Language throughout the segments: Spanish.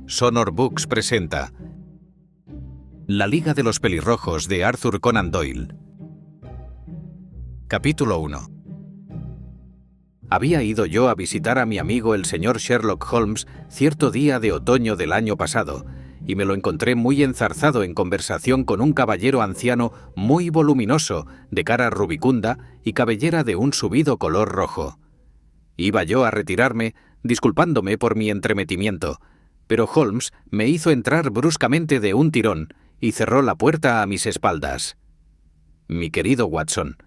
Sonor Books presenta La Liga de los Pelirrojos de Arthur Conan Doyle. Capítulo 1. Había ido yo a visitar a mi amigo el señor Sherlock Holmes cierto día de otoño del año pasado, y me lo encontré muy enzarzado en conversación con un caballero anciano muy voluminoso, de cara rubicunda y cabellera de un subido color rojo. Iba yo a retirarme, disculpándome por mi entremetimiento, pero Holmes me hizo entrar bruscamente de un tirón y cerró la puerta a mis espaldas. «Mi querido Watson,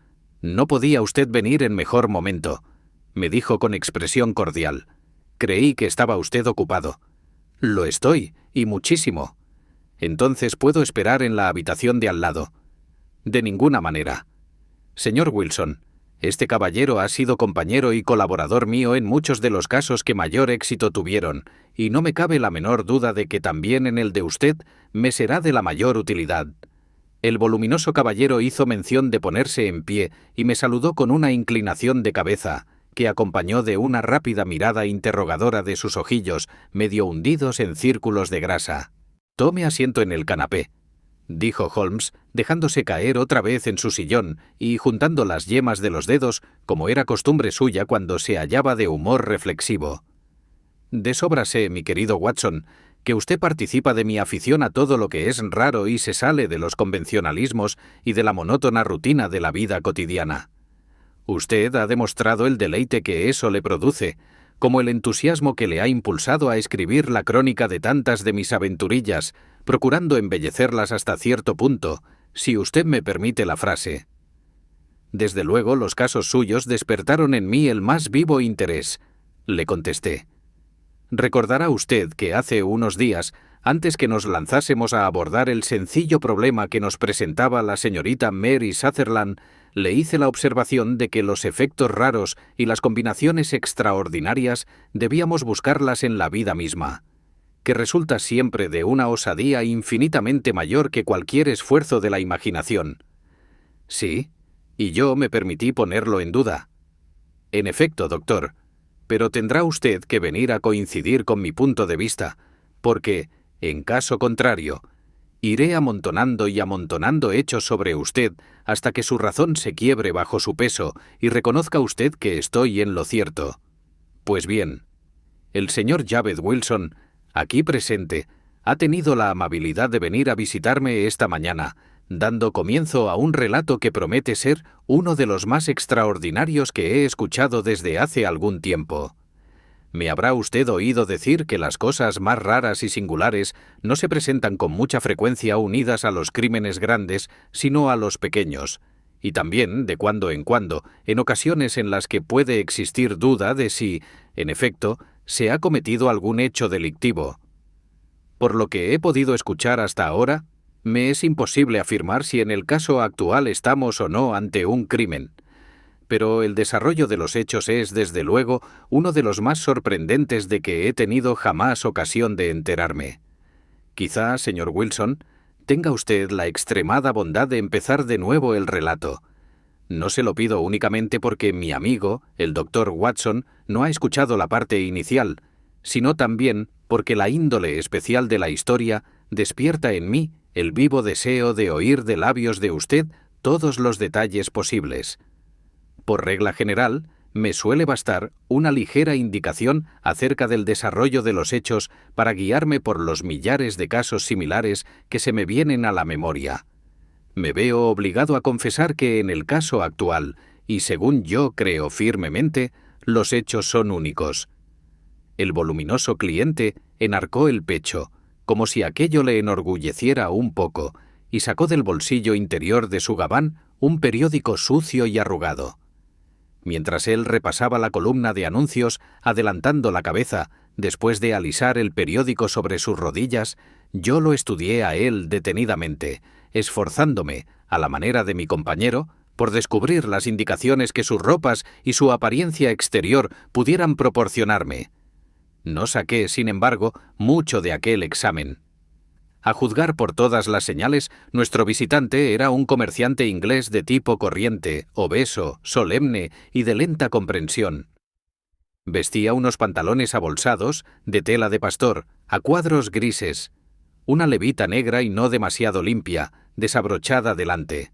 no podía usted venir en mejor momento», me dijo con expresión cordial. «Creí que estaba usted ocupado». «Lo estoy, y muchísimo». «Entonces puedo esperar en la habitación de al lado». «De ninguna manera». «Señor Wilson, este caballero ha sido compañero y colaborador mío en muchos de los casos que mayor éxito tuvieron, y no me cabe la menor duda de que también en el de usted me será de la mayor utilidad». El voluminoso caballero hizo mención de ponerse en pie y me saludó con una inclinación de cabeza, que acompañó de una rápida mirada interrogadora de sus ojillos, medio hundidos en círculos de grasa. «Tome asiento en el canapé», dijo Holmes, dejándose caer otra vez en su sillón y juntando las yemas de los dedos, como era costumbre suya cuando se hallaba de humor reflexivo. «De sobra sé, mi querido Watson, que usted participa de mi afición a todo lo que es raro y se sale de los convencionalismos y de la monótona rutina de la vida cotidiana. Usted ha demostrado el deleite que eso le produce, como el entusiasmo que le ha impulsado a escribir la crónica de tantas de mis aventurillas, procurando embellecerlas hasta cierto punto, si usted me permite la frase. Desde luego, los casos suyos despertaron en mí el más vivo interés», le contesté. «Recordará usted que hace unos días, antes que nos lanzásemos a abordar el sencillo problema que nos presentaba la señorita Mary Sutherland, le hice la observación de que los efectos raros y las combinaciones extraordinarias debíamos buscarlas en la vida misma, que resulta siempre de una osadía infinitamente mayor que cualquier esfuerzo de la imaginación». «Sí, y yo me permití ponerlo en duda». «En efecto, doctor, pero tendrá usted que venir a coincidir con mi punto de vista, porque, en caso contrario, iré amontonando y amontonando hechos sobre usted hasta que su razón se quiebre bajo su peso y reconozca usted que estoy en lo cierto. Pues bien, el señor Javed Wilson, aquí presente, ha tenido la amabilidad de venir a visitarme esta mañana, dando comienzo a un relato que promete ser uno de los más extraordinarios que he escuchado desde hace algún tiempo. Me habrá usted oído decir que las cosas más raras y singulares no se presentan con mucha frecuencia unidas a los crímenes grandes, sino a los pequeños, y también, de cuando en ocasiones en las que puede existir duda de si, en efecto, se ha cometido algún hecho delictivo. Por lo que he podido escuchar hasta ahora, me es imposible afirmar si en el caso actual estamos o no ante un crimen. Pero el desarrollo de los hechos es, desde luego, uno de los más sorprendentes de que he tenido jamás ocasión de enterarme. Quizá, señor Wilson, tenga usted la extremada bondad de empezar de nuevo el relato. No se lo pido únicamente porque mi amigo, el doctor Watson, no ha escuchado la parte inicial, sino también porque la índole especial de la historia despierta en mí el vivo deseo de oír de labios de usted todos los detalles posibles. Por regla general, me suele bastar una ligera indicación acerca del desarrollo de los hechos para guiarme por los millares de casos similares que se me vienen a la memoria. Me veo obligado a confesar que en el caso actual, y según yo creo firmemente, los hechos son únicos. El voluminoso cliente enarcó el pecho, como si aquello le enorgulleciera un poco, y sacó del bolsillo interior de su gabán un periódico sucio y arrugado. Mientras él repasaba la columna de anuncios, adelantando la cabeza, después de alisar el periódico sobre sus rodillas, yo lo estudié a él detenidamente, esforzándome, a la manera de mi compañero, por descubrir las indicaciones que sus ropas y su apariencia exterior pudieran proporcionarme. No saqué, sin embargo, mucho de aquel examen. A juzgar por todas las señales, nuestro visitante era un comerciante inglés de tipo corriente, obeso, solemne y de lenta comprensión. Vestía unos pantalones abolsados, de tela de pastor, a cuadros grises, una levita negra y no demasiado limpia, desabrochada delante,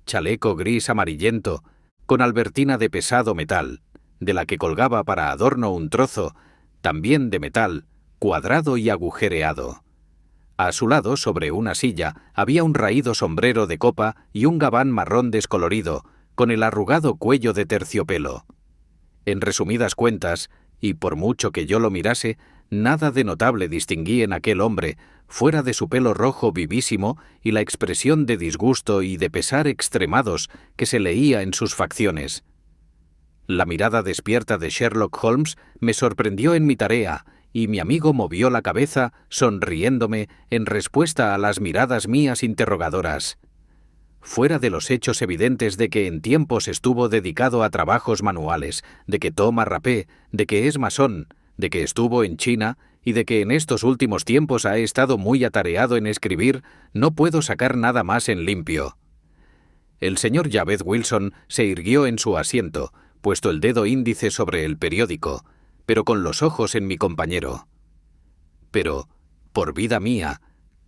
chaleco gris amarillento, con albertina de pesado metal, de la que colgaba para adorno un trozo, también de metal, cuadrado y agujereado. A su lado, sobre una silla, había un raído sombrero de copa y un gabán marrón descolorido, con el arrugado cuello de terciopelo. En resumidas cuentas, y por mucho que yo lo mirase, nada de notable distinguí en aquel hombre, fuera de su pelo rojo vivísimo y la expresión de disgusto y de pesar extremados que se leía en sus facciones. La mirada despierta de Sherlock Holmes me sorprendió en mi tarea, y mi amigo movió la cabeza, sonriéndome, en respuesta a las miradas mías interrogadoras. Fuera de los hechos evidentes de que en tiempos estuvo dedicado a trabajos manuales, de que toma rapé, de que es masón, de que estuvo en China y de que en estos últimos tiempos ha estado muy atareado en escribir, no puedo sacar nada más en limpio. El señor Javed Wilson se irguió en su asiento, puesto el dedo índice sobre el periódico, pero con los ojos en mi compañero. Pero, por vida mía,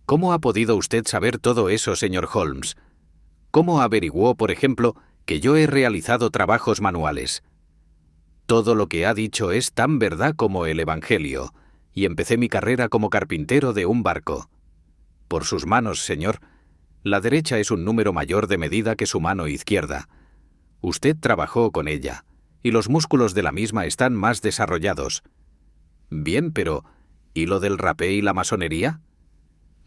¿cómo ha podido usted saber todo eso, señor Holmes? ¿Cómo averiguó, por ejemplo, que yo he realizado trabajos manuales? Todo lo que ha dicho es tan verdad como el Evangelio, y empecé mi carrera como carpintero de un barco. Por sus manos, señor. La derecha es un número mayor de medida que su mano izquierda. Usted trabajó con ella, y los músculos de la misma están más desarrollados. Bien, pero ¿y lo del rapé y la masonería?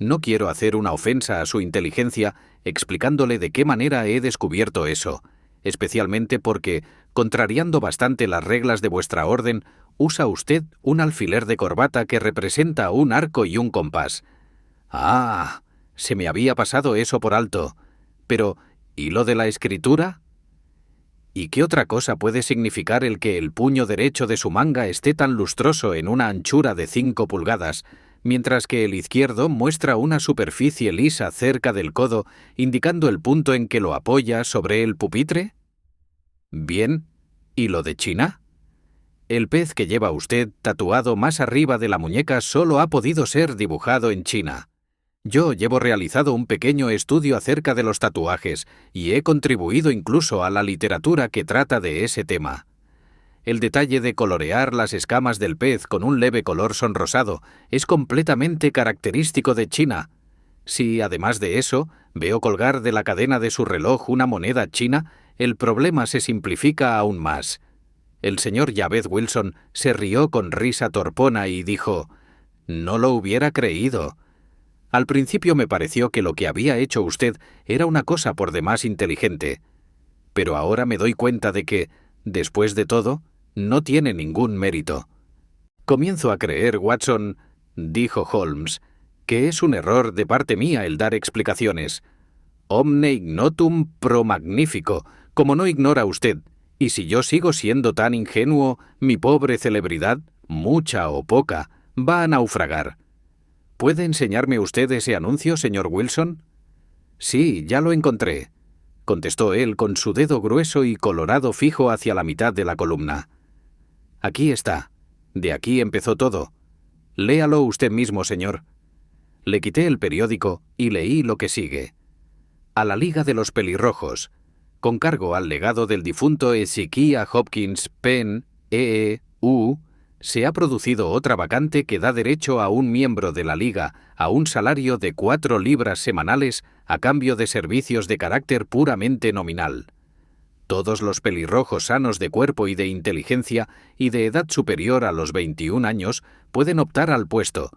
No quiero hacer una ofensa a su inteligencia explicándole de qué manera he descubierto eso, especialmente porque, contrariando bastante las reglas de vuestra orden, usa usted un alfiler de corbata que representa un arco y un compás. ¡Ah! Se me había pasado eso por alto. Pero, ¿y lo de la escritura? ¿Y qué otra cosa puede significar el que el puño derecho de su manga esté tan lustroso en una anchura de 5 pulgadas, mientras que el izquierdo muestra una superficie lisa cerca del codo, indicando el punto en que lo apoya sobre el pupitre? Bien, ¿y lo de China? El pez que lleva usted tatuado más arriba de la muñeca solo ha podido ser dibujado en China. Yo llevo realizado un pequeño estudio acerca de los tatuajes y he contribuido incluso a la literatura que trata de ese tema. El detalle de colorear las escamas del pez con un leve color sonrosado es completamente característico de China. Si, además de eso, veo colgar de la cadena de su reloj una moneda china, el problema se simplifica aún más. El señor Javed Wilson se rió con risa torpona y dijo: «No lo hubiera creído». Al principio me pareció que lo que había hecho usted era una cosa por demás inteligente, pero ahora me doy cuenta de que, después de todo, no tiene ningún mérito. Comienzo a creer, Watson, dijo Holmes, que es un error de parte mía el dar explicaciones. Omne ignotum pro magnifico, como no ignora usted, y si yo sigo siendo tan ingenuo, mi pobre celebridad, mucha o poca, va a naufragar. ¿Puede enseñarme usted ese anuncio, señor Wilson? Sí, ya lo encontré, contestó él con su dedo grueso y colorado fijo hacia la mitad de la columna. Aquí está. De aquí empezó todo. Léalo usted mismo, señor. Le quité el periódico y leí lo que sigue. A la Liga de los Pelirrojos, con cargo al legado del difunto Ezekiah Hopkins Penn, E.E.U., se ha producido otra vacante que da derecho a un miembro de la Liga a un salario de 4 libras semanales a cambio de servicios de carácter puramente nominal. Todos los pelirrojos sanos de cuerpo y de inteligencia y de edad superior a los 21 años pueden optar al puesto.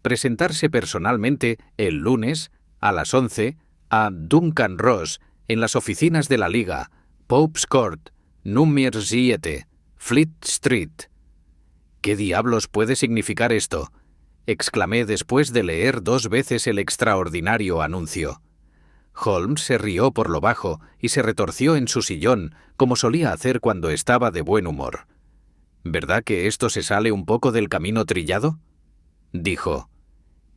Presentarse personalmente el lunes a las 11 a Duncan Ross en las oficinas de la Liga, Pope's Court, número 7, Fleet Street. ¿Qué diablos puede significar esto?, exclamé después de leer 2 veces el extraordinario anuncio. Holmes se rió por lo bajo y se retorció en su sillón, como solía hacer cuando estaba de buen humor. ¿Verdad que esto se sale un poco del camino trillado?, dijo.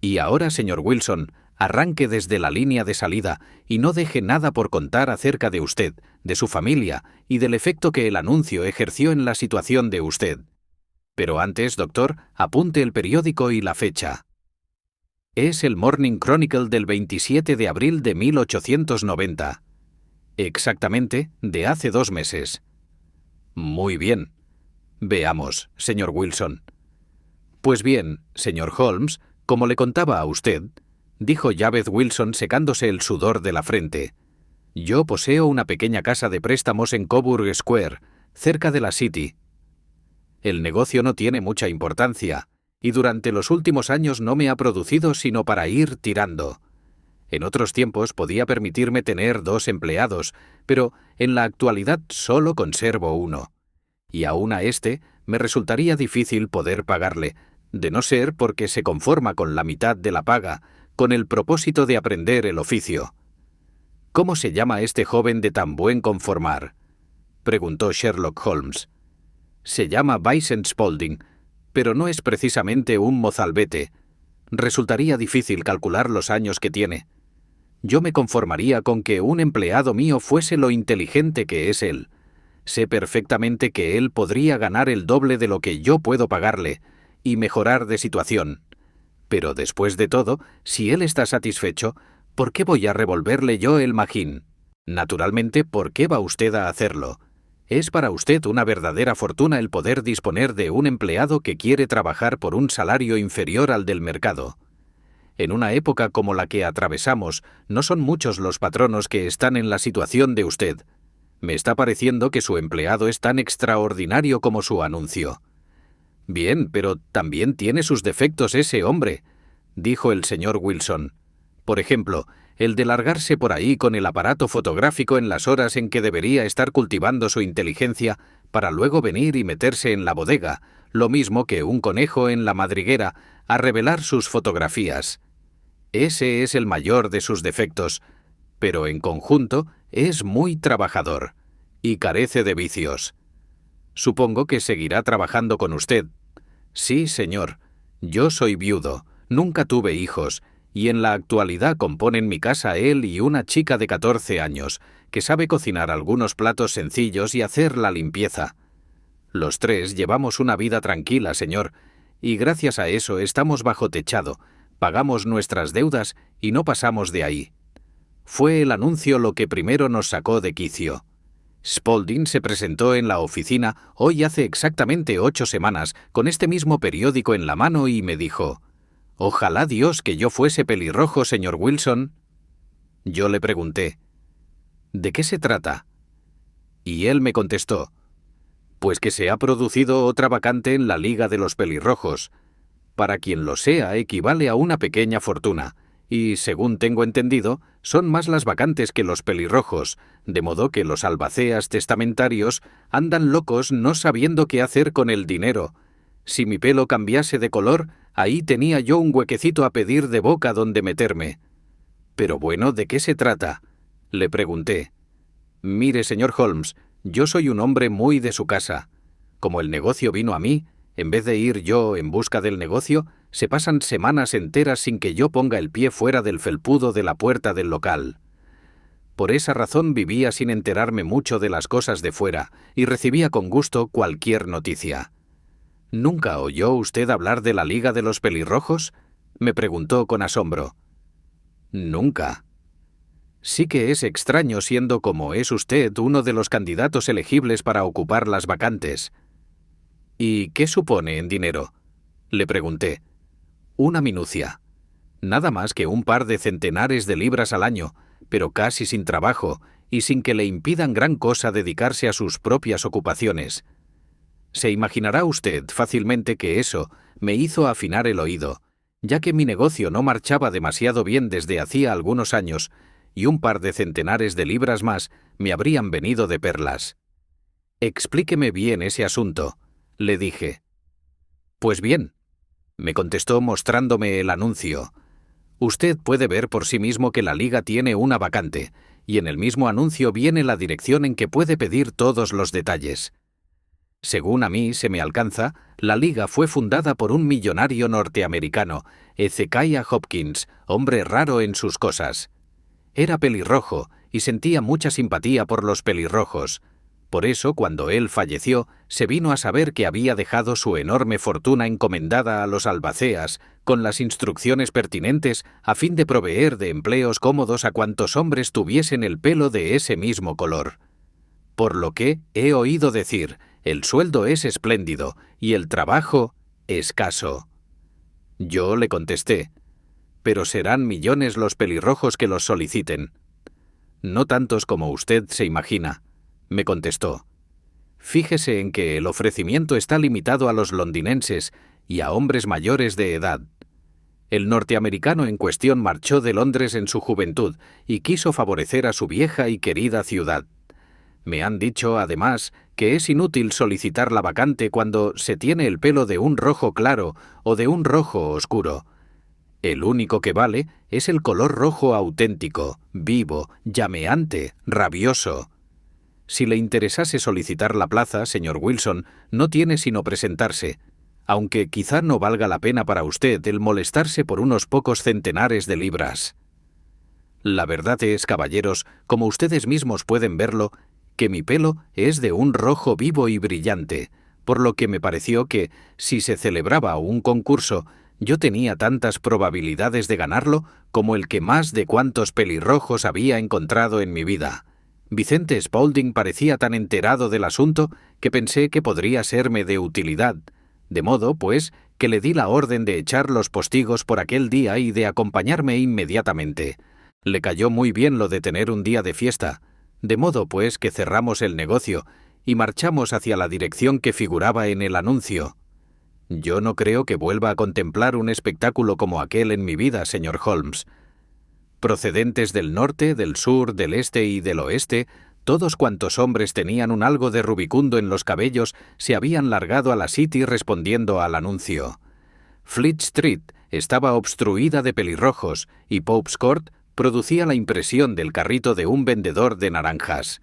Y ahora, señor Wilson, arranque desde la línea de salida y no deje nada por contar acerca de usted, de su familia y del efecto que el anuncio ejerció en la situación de usted. Pero antes, doctor, apunte el periódico y la fecha. Es el Morning Chronicle del 27 de abril de 1890. Exactamente, de hace 2 meses. Muy bien. Veamos, señor Wilson. Pues bien, señor Holmes, como le contaba a usted, dijo Jabez Wilson secándose el sudor de la frente, yo poseo una pequeña casa de préstamos en Coburg Square, cerca de la City. El negocio no tiene mucha importancia, y durante los últimos años no me ha producido sino para ir tirando. En otros tiempos podía permitirme tener 2 empleados, pero en la actualidad solo conservo 1. Y aún a este me resultaría difícil poder pagarle, de no ser porque se conforma con la mitad de la paga, con el propósito de aprender el oficio. ¿Cómo se llama este joven de tan buen conformar?, preguntó Sherlock Holmes. Se llama Vincent Spaulding, pero no es precisamente un mozalbete. Resultaría difícil calcular los años que tiene. Yo me conformaría con que un empleado mío fuese lo inteligente que es él. Sé perfectamente que él podría ganar el doble de lo que yo puedo pagarle y mejorar de situación. Pero después de todo, si él está satisfecho, ¿por qué voy a revolverle yo el magín? Naturalmente, ¿por qué va usted a hacerlo? Es para usted una verdadera fortuna el poder disponer de un empleado que quiere trabajar por un salario inferior al del mercado. En una época como la que atravesamos, no son muchos los patronos que están en la situación de usted. Me está pareciendo que su empleado es tan extraordinario como su anuncio. Bien, pero también tiene sus defectos ese hombre, dijo el señor Wilson. Por ejemplo, el de largarse por ahí con el aparato fotográfico en las horas en que debería estar cultivando su inteligencia para luego venir y meterse en la bodega, lo mismo que un conejo en la madriguera, a revelar sus fotografías. Ese es el mayor de sus defectos, pero en conjunto es muy trabajador y carece de vicios. Supongo que seguirá trabajando con usted. Sí, señor. Yo soy viudo, nunca tuve hijos, y en la actualidad componen mi casa él y una chica de 14 años, que sabe cocinar algunos platos sencillos y hacer la limpieza. Los 3 llevamos una vida tranquila, señor, y gracias a eso estamos bajo techado, pagamos nuestras deudas y no pasamos de ahí. Fue el anuncio lo que primero nos sacó de quicio. Spaulding se presentó en la oficina hoy hace exactamente 8 semanas, con este mismo periódico en la mano y me dijo: «Ojalá Dios que yo fuese pelirrojo, señor Wilson». Yo le pregunté: «¿De qué se trata?». Y él me contestó: «Pues que se ha producido otra vacante en la Liga de los Pelirrojos. Para quien lo sea, equivale a una pequeña fortuna, y, según tengo entendido, son más las vacantes que los pelirrojos, de modo que los albaceas testamentarios andan locos no sabiendo qué hacer con el dinero. Si mi pelo cambiase de color, ahí tenía yo un huequecito a pedir de boca donde meterme». «Pero bueno, ¿de qué se trata?», le pregunté. «Mire, señor Holmes, yo soy un hombre muy de su casa. Como el negocio vino a mí, en vez de ir yo en busca del negocio, se pasan semanas enteras sin que yo ponga el pie fuera del felpudo de la puerta del local. Por esa razón vivía sin enterarme mucho de las cosas de fuera y recibía con gusto cualquier noticia». «¿Nunca oyó usted hablar de la Liga de los Pelirrojos?», me preguntó con asombro. «Nunca». «Sí que es extraño siendo como es usted uno de los candidatos elegibles para ocupar las vacantes». «¿Y qué supone en dinero?», le pregunté. «Una minucia. Nada más que un par de centenares de libras al año, pero casi sin trabajo y sin que le impidan gran cosa dedicarse a sus propias ocupaciones. Se imaginará usted fácilmente que eso me hizo afinar el oído, ya que mi negocio no marchaba demasiado bien desde hacía algunos años, y un par de centenares de libras más me habrían venido de perlas. «Explíqueme bien ese asunto», le dije. «Pues bien», me contestó mostrándome el anuncio. «Usted puede ver por sí mismo que la Liga tiene una vacante, y en el mismo anuncio viene la dirección en que puede pedir todos los detalles. Según a mí se me alcanza, la Liga fue fundada por un millonario norteamericano, Hezekiah Hopkins, hombre raro en sus cosas. Era pelirrojo y sentía mucha simpatía por los pelirrojos. Por eso, cuando él falleció, se vino a saber que había dejado su enorme fortuna encomendada a los albaceas, con las instrucciones pertinentes a fin de proveer de empleos cómodos a cuantos hombres tuviesen el pelo de ese mismo color. Por lo que he oído decir, el sueldo es espléndido y el trabajo escaso. Yo le contesté, pero serán millones los pelirrojos que los soliciten. No tantos como usted se imagina, me contestó. Fíjese en que el ofrecimiento está limitado a los londinenses y a hombres mayores de edad. El norteamericano en cuestión marchó de Londres en su juventud y quiso favorecer a su vieja y querida ciudad. Me han dicho, además, que es inútil solicitar la vacante cuando se tiene el pelo de un rojo claro o de un rojo oscuro. El único que vale es el color rojo auténtico, vivo, llameante, rabioso. Si le interesase solicitar la plaza, señor Wilson, no tiene sino presentarse, aunque quizá no valga la pena para usted el molestarse por unos pocos centenares de libras. La verdad es, caballeros, como ustedes mismos pueden verlo, que mi pelo es de un rojo vivo y brillante, por lo que me pareció que, si se celebraba un concurso, yo tenía tantas probabilidades de ganarlo como el que más de cuantos pelirrojos había encontrado en mi vida. Vicente Spaulding parecía tan enterado del asunto que pensé que podría serme de utilidad, de modo, pues, que le di la orden de echar los postigos por aquel día y de acompañarme inmediatamente. Le cayó muy bien lo de tener un día de fiesta, de modo, pues, que cerramos el negocio y marchamos hacia la dirección que figuraba en el anuncio. Yo no creo que vuelva a contemplar un espectáculo como aquel en mi vida, señor Holmes. Procedentes del norte, del sur, del este y del oeste, todos cuantos hombres tenían un algo de rubicundo en los cabellos se habían largado a la City respondiendo al anuncio. Fleet Street estaba obstruida de pelirrojos y Pope's Court producía la impresión del carrito de un vendedor de naranjas.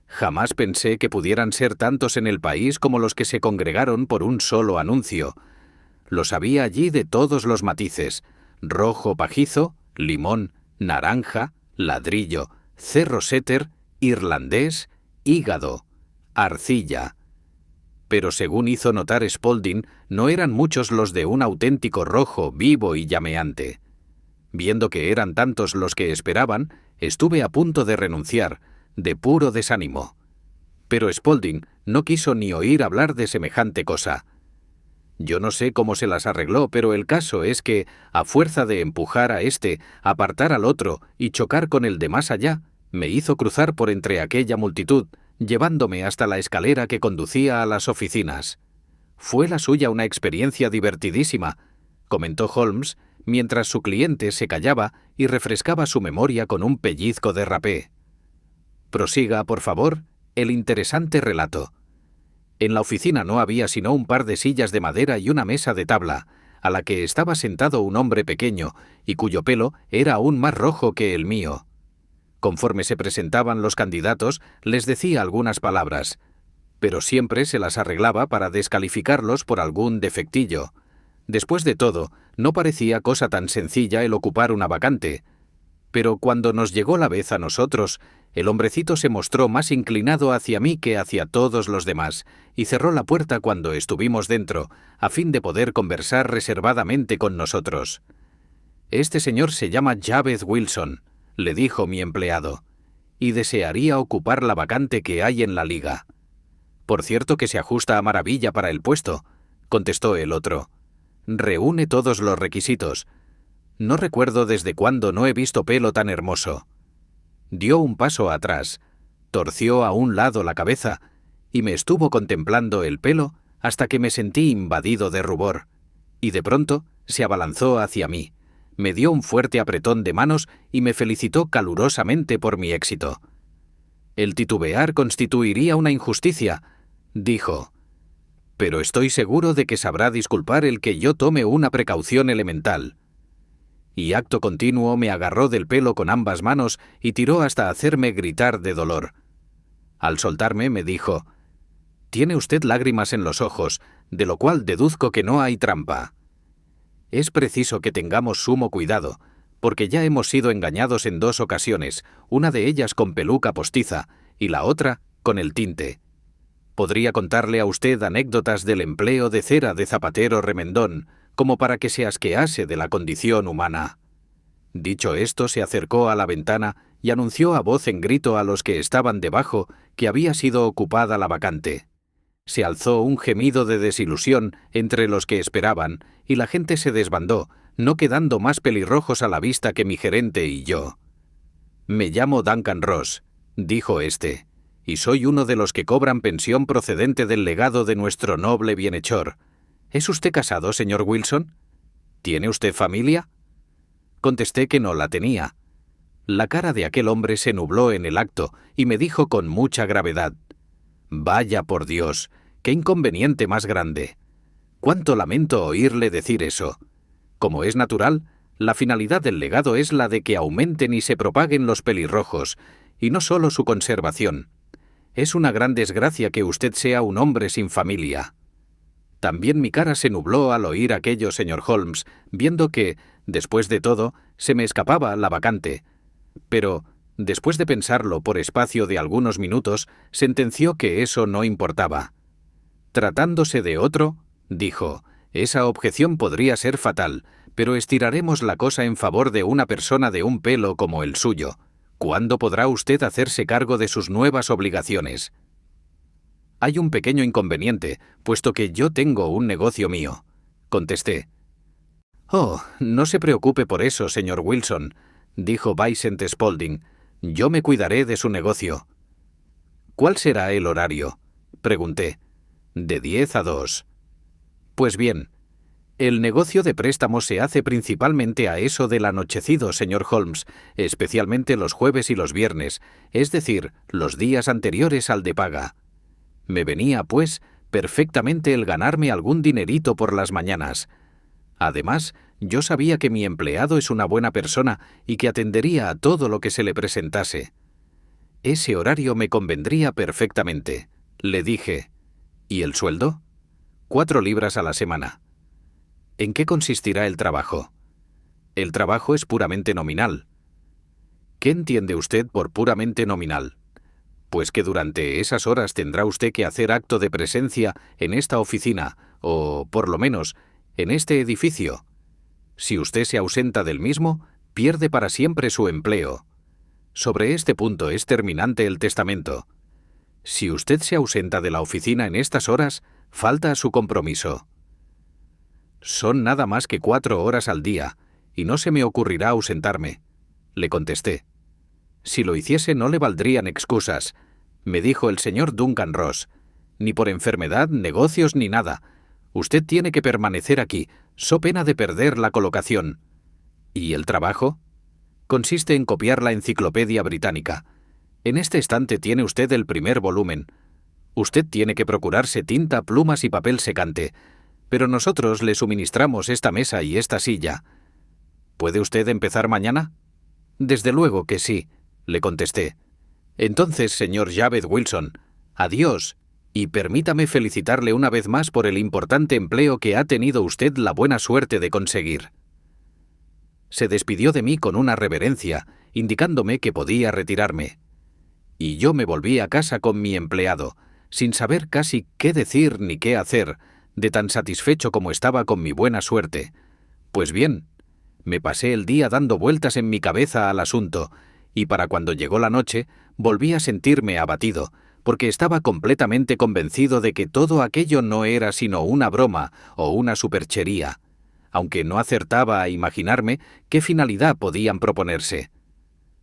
Jamás pensé que pudieran ser tantos en el país como los que se congregaron por un solo anuncio. Los había allí de todos los matices: rojo pajizo, limón, naranja, ladrillo, cerro setter, irlandés, hígado, arcilla. Pero según hizo notar Spaulding, no eran muchos los de un auténtico rojo vivo y llameante. Viendo que eran tantos los que esperaban, estuve a punto de renunciar, de puro desánimo. Pero Spaulding no quiso ni oír hablar de semejante cosa. Yo no sé cómo se las arregló, pero el caso es que, a fuerza de empujar a este, apartar al otro y chocar con el de más allá, me hizo cruzar por entre aquella multitud, llevándome hasta la escalera que conducía a las oficinas. Fue la suya una experiencia divertidísima, comentó Holmes, mientras su cliente se callaba y refrescaba su memoria con un pellizco de rapé. Prosiga, por favor, el interesante relato. En la oficina no había sino un par de sillas de madera y una mesa de tabla, a la que estaba sentado un hombre pequeño y cuyo pelo era aún más rojo que el mío. Conforme se presentaban los candidatos, les decía algunas palabras, pero siempre se las arreglaba para descalificarlos por algún defectillo. Después de todo, no parecía cosa tan sencilla el ocupar una vacante. Pero cuando nos llegó la vez a nosotros, el hombrecito se mostró más inclinado hacia mí que hacia todos los demás, y cerró la puerta cuando estuvimos dentro, a fin de poder conversar reservadamente con nosotros. «Este señor se llama Jabez Wilson», le dijo mi empleado, «y desearía ocupar la vacante que hay en la Liga». «Por cierto que se ajusta a maravilla para el puesto», contestó el otro. «Reúne todos los requisitos. No recuerdo desde cuándo no he visto pelo tan hermoso». Dio un paso atrás, torció a un lado la cabeza y me estuvo contemplando el pelo hasta que me sentí invadido de rubor, y de pronto se abalanzó hacia mí, me dio un fuerte apretón de manos y me felicitó calurosamente por mi éxito. «El titubear constituiría una injusticia», dijo, «pero estoy seguro de que sabrá disculpar el que yo tome una precaución elemental». Y acto continuo me agarró del pelo con ambas manos y tiró hasta hacerme gritar de dolor. Al soltarme me dijo, Tiene usted lágrimas en los ojos, de lo cual deduzco que no hay trampa. Es preciso que tengamos sumo cuidado, porque ya hemos sido engañados en 2 ocasiones, una de ellas con peluca postiza y la otra con el tinte. Podría contarle a usted anécdotas del empleo de cera de zapatero remendón, como para que se asquease de la condición humana. Dicho esto, se acercó a la ventana y anunció a voz en grito a los que estaban debajo que había sido ocupada la vacante. Se alzó un gemido de desilusión entre los que esperaban, y la gente se desbandó, no quedando más pelirrojos a la vista que mi gerente y yo. «Me llamo Duncan Ross», dijo éste, «y soy uno de los que cobran pensión procedente del legado de nuestro noble bienhechor. ¿Es usted casado, señor Wilson? ¿Tiene usted familia?» Contesté que no la tenía. La cara de aquel hombre se nubló en el acto y me dijo con mucha gravedad: «Vaya por Dios, qué inconveniente más grande. Cuánto lamento oírle decir eso. Como es natural, la finalidad del legado es la de que aumenten y se propaguen los pelirrojos, y no solo su conservación. Es una gran desgracia que usted sea un hombre sin familia». También mi cara se nubló al oír aquello, señor Holmes, viendo que, después de todo, se me escapaba la vacante. Pero, después de pensarlo por espacio de algunos minutos, sentenció que eso no importaba. Tratándose de otro, dijo, esa objeción podría ser fatal, pero estiraremos la cosa en favor de una persona de un pelo como el suyo. ¿Cuándo podrá usted hacerse cargo de sus nuevas obligaciones? Hay un pequeño inconveniente, puesto que yo tengo un negocio mío, contesté. Oh, no se preocupe por eso, señor Wilson, dijo Vincent Spaulding. Yo me cuidaré de su negocio. ¿Cuál será el horario?, pregunté. De 10 a 2. Pues bien, el negocio de préstamos se hace principalmente a eso del anochecido, señor Holmes, especialmente los jueves y los viernes, es decir, los días anteriores al de paga. Me venía, pues, perfectamente el ganarme algún dinerito por las mañanas. Además, yo sabía que mi empleado es una buena persona y que atendería a todo lo que se le presentase. Ese horario me convendría perfectamente. Le dije, ¿y el sueldo? 4 libras a la semana. ¿En qué consistirá el trabajo? El trabajo es puramente nominal. ¿Qué entiende usted por puramente nominal? Pues que durante esas horas tendrá usted que hacer acto de presencia en esta oficina, o, por lo menos, en este edificio. Si usted se ausenta del mismo, pierde para siempre su empleo. Sobre este punto es terminante el testamento. Si usted se ausenta de la oficina en estas horas, falta a su compromiso. Son nada más que 4 horas al día, y no se me ocurrirá ausentarme, le contesté. Si lo hiciese no le valdrían excusas, me dijo el señor Duncan Ross. Ni por enfermedad, negocios ni nada. Usted tiene que permanecer aquí, so pena de perder la colocación. ¿Y el trabajo? Consiste en copiar la Enciclopedia Británica. En este estante tiene usted el primer volumen. Usted tiene que procurarse tinta, plumas y papel secante, pero nosotros le suministramos esta mesa y esta silla. ¿Puede usted empezar mañana? Desde luego que sí, le contesté. Entonces, señor Javed Wilson, adiós, y permítame felicitarle una vez más por el importante empleo que ha tenido usted la buena suerte de conseguir. Se despidió de mí con una reverencia, indicándome que podía retirarme. Y yo me volví a casa con mi empleado, sin saber casi qué decir ni qué hacer, de tan satisfecho como estaba con mi buena suerte. Pues bien, me pasé el día dando vueltas en mi cabeza al asunto, y para cuando llegó la noche, volví a sentirme abatido, porque estaba completamente convencido de que todo aquello no era sino una broma o una superchería, aunque no acertaba a imaginarme qué finalidad podían proponerse.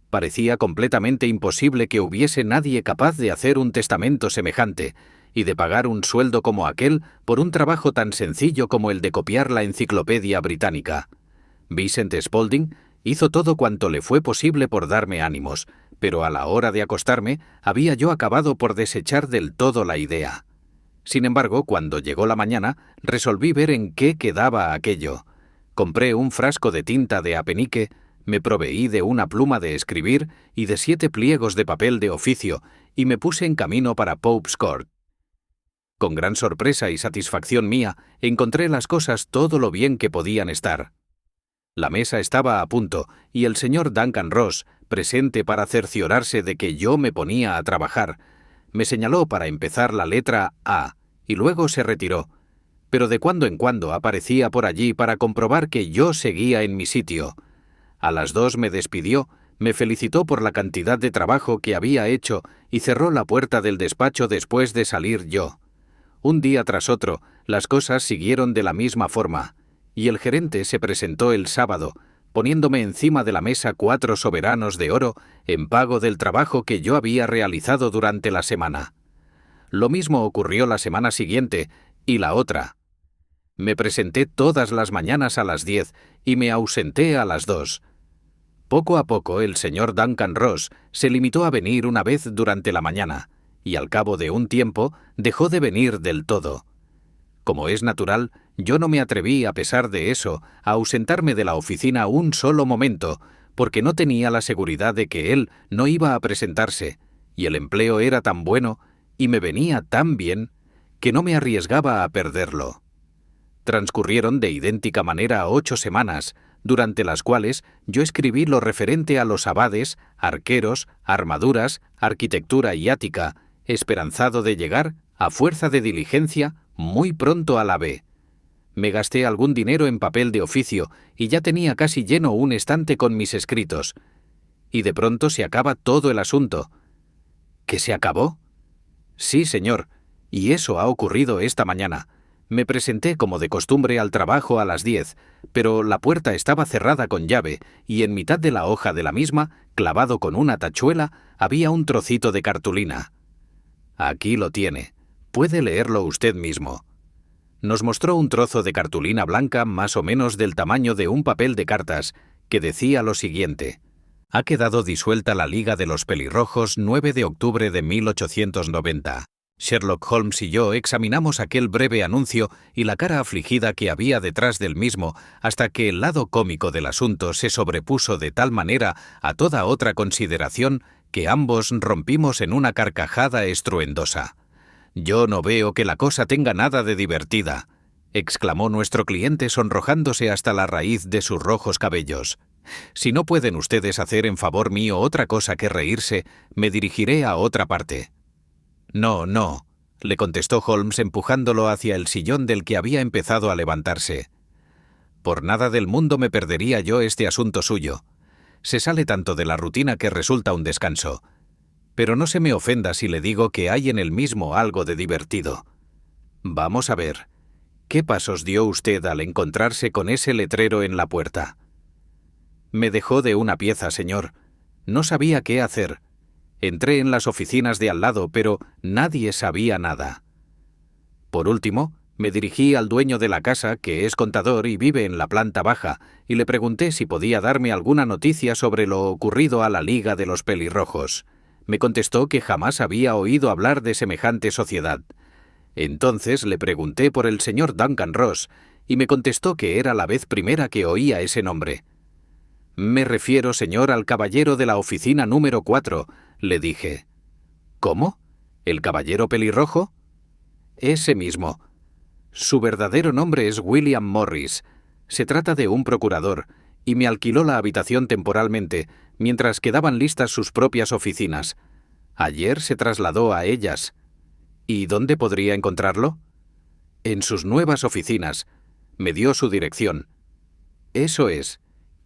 Parecía completamente imposible que hubiese nadie capaz de hacer un testamento semejante y de pagar un sueldo como aquel por un trabajo tan sencillo como el de copiar la Enciclopedia Británica. Vincent Spaulding hizo todo cuanto le fue posible por darme ánimos, pero a la hora de acostarme había yo acabado por desechar del todo la idea. Sin embargo, cuando llegó la mañana, resolví ver en qué quedaba aquello. Compré un frasco de tinta de apenique, me proveí de una pluma de escribir y de 7 pliegos de papel de oficio, y me puse en camino para Pope's Court. Con gran sorpresa y satisfacción mía, encontré las cosas todo lo bien que podían estar. La mesa estaba a punto, y el señor Duncan Ross, presente para cerciorarse de que yo me ponía a trabajar, me señaló para empezar la letra A, y luego se retiró, pero de cuando en cuando aparecía por allí para comprobar que yo seguía en mi sitio. A las 2 me despidió, me felicitó por la cantidad de trabajo que había hecho y cerró la puerta del despacho después de salir yo. Un día tras otro, las cosas siguieron de la misma forma, y el gerente se presentó el sábado, poniéndome encima de la mesa 4 soberanos de oro en pago del trabajo que yo había realizado durante la semana. Lo mismo ocurrió la semana siguiente y la otra. Me presenté todas las mañanas a las 10 y me ausenté a las 2. Poco a poco el señor Duncan Ross se limitó a venir una vez durante la mañana, y al cabo de un tiempo dejó de venir del todo. Como es natural, yo no me atreví, a pesar de eso, a ausentarme de la oficina un solo momento, porque no tenía la seguridad de que él no iba a presentarse, y el empleo era tan bueno, y me venía tan bien, que no me arriesgaba a perderlo. Transcurrieron de idéntica manera 8 semanas, durante las cuales yo escribí lo referente a los abades, arqueros, armaduras, arquitectura y ática, esperanzado de llegar, a fuerza de diligencia, muy pronto a la B. Me gasté algún dinero en papel de oficio y ya tenía casi lleno un estante con mis escritos. Y de pronto se acaba todo el asunto. ¿Que se acabó? Sí, señor, y eso ha ocurrido esta mañana. Me presenté como de costumbre al trabajo a las 10, pero la puerta estaba cerrada con llave y en mitad de la hoja de la misma, clavado con una tachuela, había un trocito de cartulina. Aquí lo tiene. Puede leerlo usted mismo. Nos mostró un trozo de cartulina blanca más o menos del tamaño de un papel de cartas, que decía lo siguiente: ha quedado disuelta la Liga de los Pelirrojos 9 de octubre de 1890. Sherlock Holmes y yo examinamos aquel breve anuncio y la cara afligida que había detrás del mismo hasta que el lado cómico del asunto se sobrepuso de tal manera a toda otra consideración que ambos rompimos en una carcajada estruendosa. «Yo no veo que la cosa tenga nada de divertida», exclamó nuestro cliente sonrojándose hasta la raíz de sus rojos cabellos. «Si no pueden ustedes hacer en favor mío otra cosa que reírse, me dirigiré a otra parte». «No, no», le contestó Holmes empujándolo hacia el sillón del que había empezado a levantarse. «Por nada del mundo me perdería yo este asunto suyo. Se sale tanto de la rutina que resulta un descanso. Pero no se me ofenda si le digo que hay en el mismo algo de divertido. Vamos a ver, ¿qué pasos dio usted al encontrarse con ese letrero en la puerta?» «Me dejó de una pieza, señor. No sabía qué hacer. Entré en las oficinas de al lado, pero nadie sabía nada. Por último, me dirigí al dueño de la casa, que es contador y vive en la planta baja, y le pregunté si podía darme alguna noticia sobre lo ocurrido a la Liga de los Pelirrojos. Me contestó que jamás había oído hablar de semejante sociedad. Entonces le pregunté por el señor Duncan Ross, y me contestó que era la vez primera que oía ese nombre. «Me refiero, señor, al caballero de la oficina número 4», le dije. «¿Cómo? ¿El caballero pelirrojo?» «Ese mismo. Su verdadero nombre es William Morris. Se trata de un procurador, y me alquiló la habitación temporalmente, mientras quedaban listas sus propias oficinas. Ayer se trasladó a ellas». «¿Y dónde podría encontrarlo?» «En sus nuevas oficinas. Me dio su dirección». «Eso es.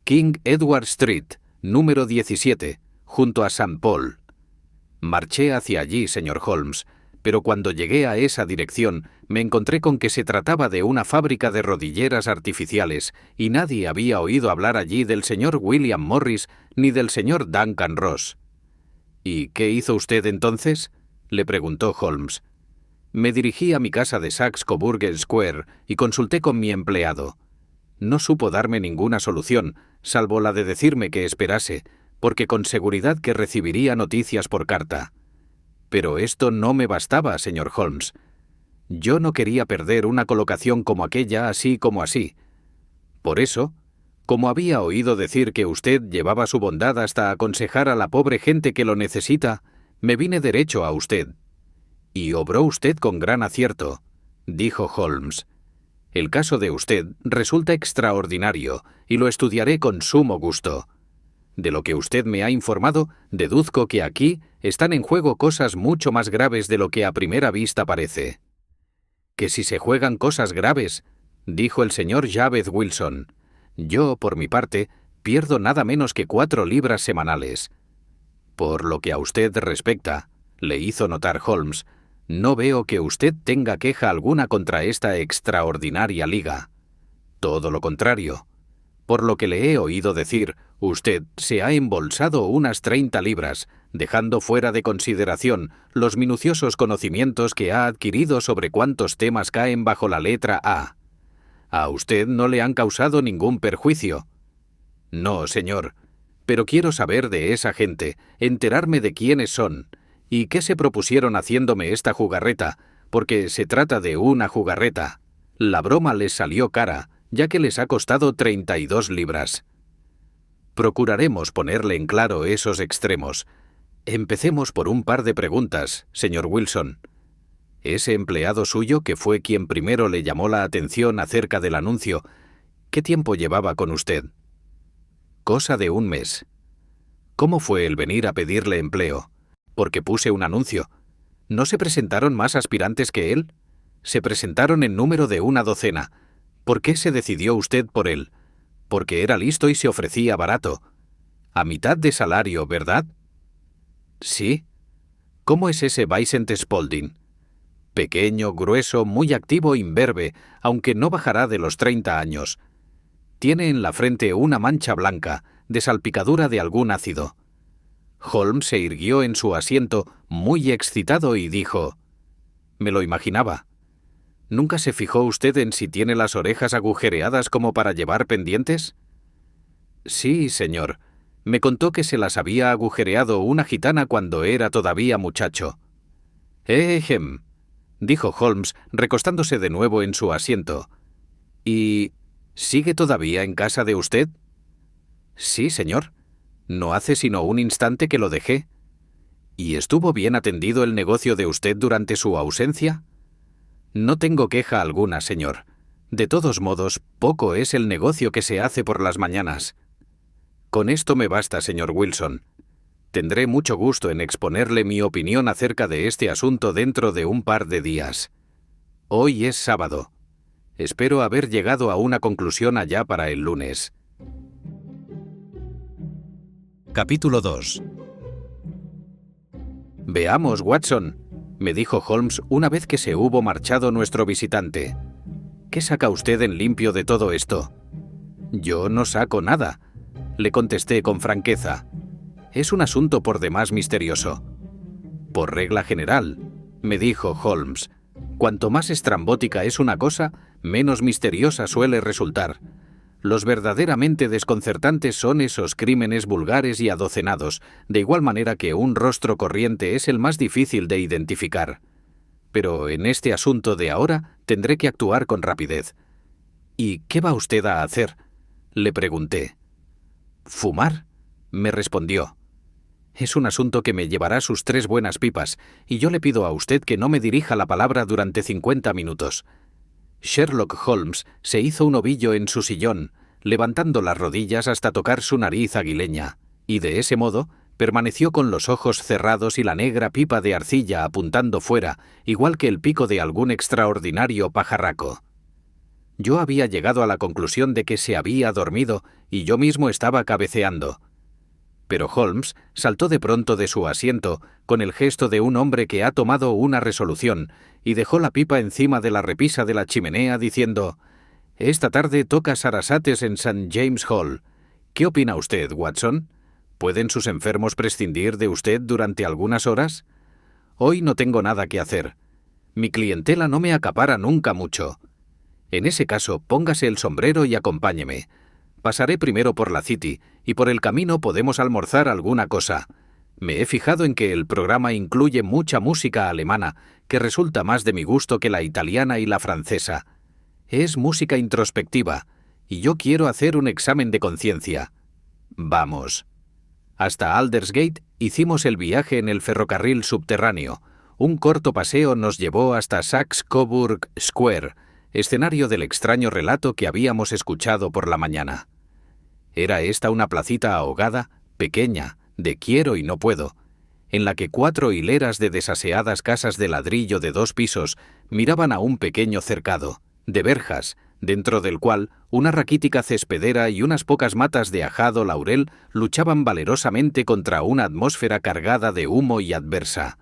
King Edward Street, número 17, junto a St. Paul». Marché hacia allí, señor Holmes, pero cuando llegué a esa dirección me encontré con que se trataba de una fábrica de rodilleras artificiales y nadie había oído hablar allí del señor William Morris ni del señor Duncan Ross. «¿Y qué hizo usted entonces?», le preguntó Holmes. «Me dirigí a mi casa de Saxe-Coburg Square y consulté con mi empleado. No supo darme ninguna solución, salvo la de decirme que esperase, porque con seguridad que recibiría noticias por carta. Pero esto no me bastaba, señor Holmes. Yo no quería perder una colocación como aquella así como así. Por eso, como había oído decir que usted llevaba su bondad hasta aconsejar a la pobre gente que lo necesita, me vine derecho a usted. Y obró usted con gran acierto, dijo Holmes. El caso de usted resulta extraordinario y lo estudiaré con sumo gusto. De lo que usted me ha informado, deduzco que aquí están en juego cosas mucho más graves de lo que a primera vista parece. Que si se juegan cosas graves, dijo el señor Jabez Wilson. Yo, por mi parte, pierdo nada menos que 4 libras semanales. Por lo que a usted respecta, le hizo notar Holmes, no veo que usted tenga queja alguna contra esta extraordinaria liga. Todo lo contrario. Por lo que le he oído decir, usted se ha embolsado unas 30 libras, dejando fuera de consideración los minuciosos conocimientos que ha adquirido sobre cuántos temas caen bajo la letra A. A usted no le han causado ningún perjuicio. No, señor, pero quiero saber de esa gente, enterarme de quiénes son, y qué se propusieron haciéndome esta jugarreta, porque se trata de una jugarreta. La broma les salió cara, ya que les ha costado 32 libras. Procuraremos ponerle en claro esos extremos. Empecemos por un par de preguntas, señor Wilson. Ese empleado suyo, que fue quien primero le llamó la atención acerca del anuncio, ¿qué tiempo llevaba con usted? Cosa de 1 mes. ¿Cómo fue el venir a pedirle empleo? Porque puse un anuncio. ¿No se presentaron más aspirantes que él? Se presentaron en número de 1 docena. ¿Por qué se decidió usted por él? Porque era listo y se ofrecía barato. A mitad de salario, ¿verdad? Sí. ¿Cómo es ese Vincent Spaulding? Pequeño, grueso, muy activo, imberbe, aunque no bajará de los 30 años. Tiene en la frente una mancha blanca, de salpicadura de algún ácido. Holmes se irguió en su asiento, muy excitado, y dijo: «Me lo imaginaba. ¿Nunca se fijó usted en si tiene las orejas agujereadas como para llevar pendientes?» «Sí, señor. Me contó que se las había agujereado una gitana cuando era todavía muchacho». «Ejem», dijo Holmes, recostándose de nuevo en su asiento. «¿Y sigue todavía en casa de usted?» «Sí, señor. No hace sino un instante que lo dejé». «¿Y estuvo bien atendido el negocio de usted durante su ausencia?» «No tengo queja alguna, señor. De todos modos, poco es el negocio que se hace por las mañanas». «Con esto me basta, señor Wilson. Tendré mucho gusto en exponerle mi opinión acerca de este asunto dentro de un par de días. Hoy es sábado. Espero haber llegado a una conclusión allá para el lunes». Capítulo 2. «Veamos, Watson», me dijo Holmes una vez que se hubo marchado nuestro visitante. «¿Qué saca usted en limpio de todo esto?» «Yo no saco nada», le contesté con franqueza. «Es un asunto por demás misterioso». «Por regla general», me dijo Holmes, «cuanto más estrambótica es una cosa, menos misteriosa suele resultar. Los verdaderamente desconcertantes son esos crímenes vulgares y adocenados, de igual manera que un rostro corriente es el más difícil de identificar. Pero en este asunto de ahora tendré que actuar con rapidez». «¿Y qué va usted a hacer?», le pregunté. «Fumar», me respondió. «Es un asunto que me llevará sus 3 buenas pipas, y yo le pido a usted que no me dirija la palabra durante 50 minutos. Sherlock Holmes se hizo un ovillo en su sillón, levantando las rodillas hasta tocar su nariz aguileña, y de ese modo permaneció con los ojos cerrados y la negra pipa de arcilla apuntando fuera, igual que el pico de algún extraordinario pajarraco. Yo había llegado a la conclusión de que se había dormido y yo mismo estaba cabeceando. Pero Holmes saltó de pronto de su asiento, con el gesto de un hombre que ha tomado una resolución, y dejó la pipa encima de la repisa de la chimenea diciendo: «Esta tarde toca Sarasates en St. James Hall. ¿Qué opina usted, Watson? ¿Pueden sus enfermos prescindir de usted durante algunas horas? Hoy no tengo nada que hacer. Mi clientela no me acapara nunca mucho. En ese caso, póngase el sombrero y acompáñeme. Pasaré primero por la City, y por el camino podemos almorzar alguna cosa. Me he fijado en que el programa incluye mucha música alemana, que resulta más de mi gusto que la italiana y la francesa. Es música introspectiva, y yo quiero hacer un examen de conciencia. Vamos». Hasta Aldersgate hicimos el viaje en el ferrocarril subterráneo, un corto paseo nos llevó hasta Saxe-Coburg Square, escenario del extraño relato que habíamos escuchado por la mañana. Era esta una placita ahogada, pequeña, de quiero y no puedo, en la que 4 hileras de desaseadas casas de ladrillo de 2 pisos miraban a un pequeño cercado, de verjas, dentro del cual una raquítica cespedera y unas pocas matas de ajado laurel luchaban valerosamente contra una atmósfera cargada de humo y adversa.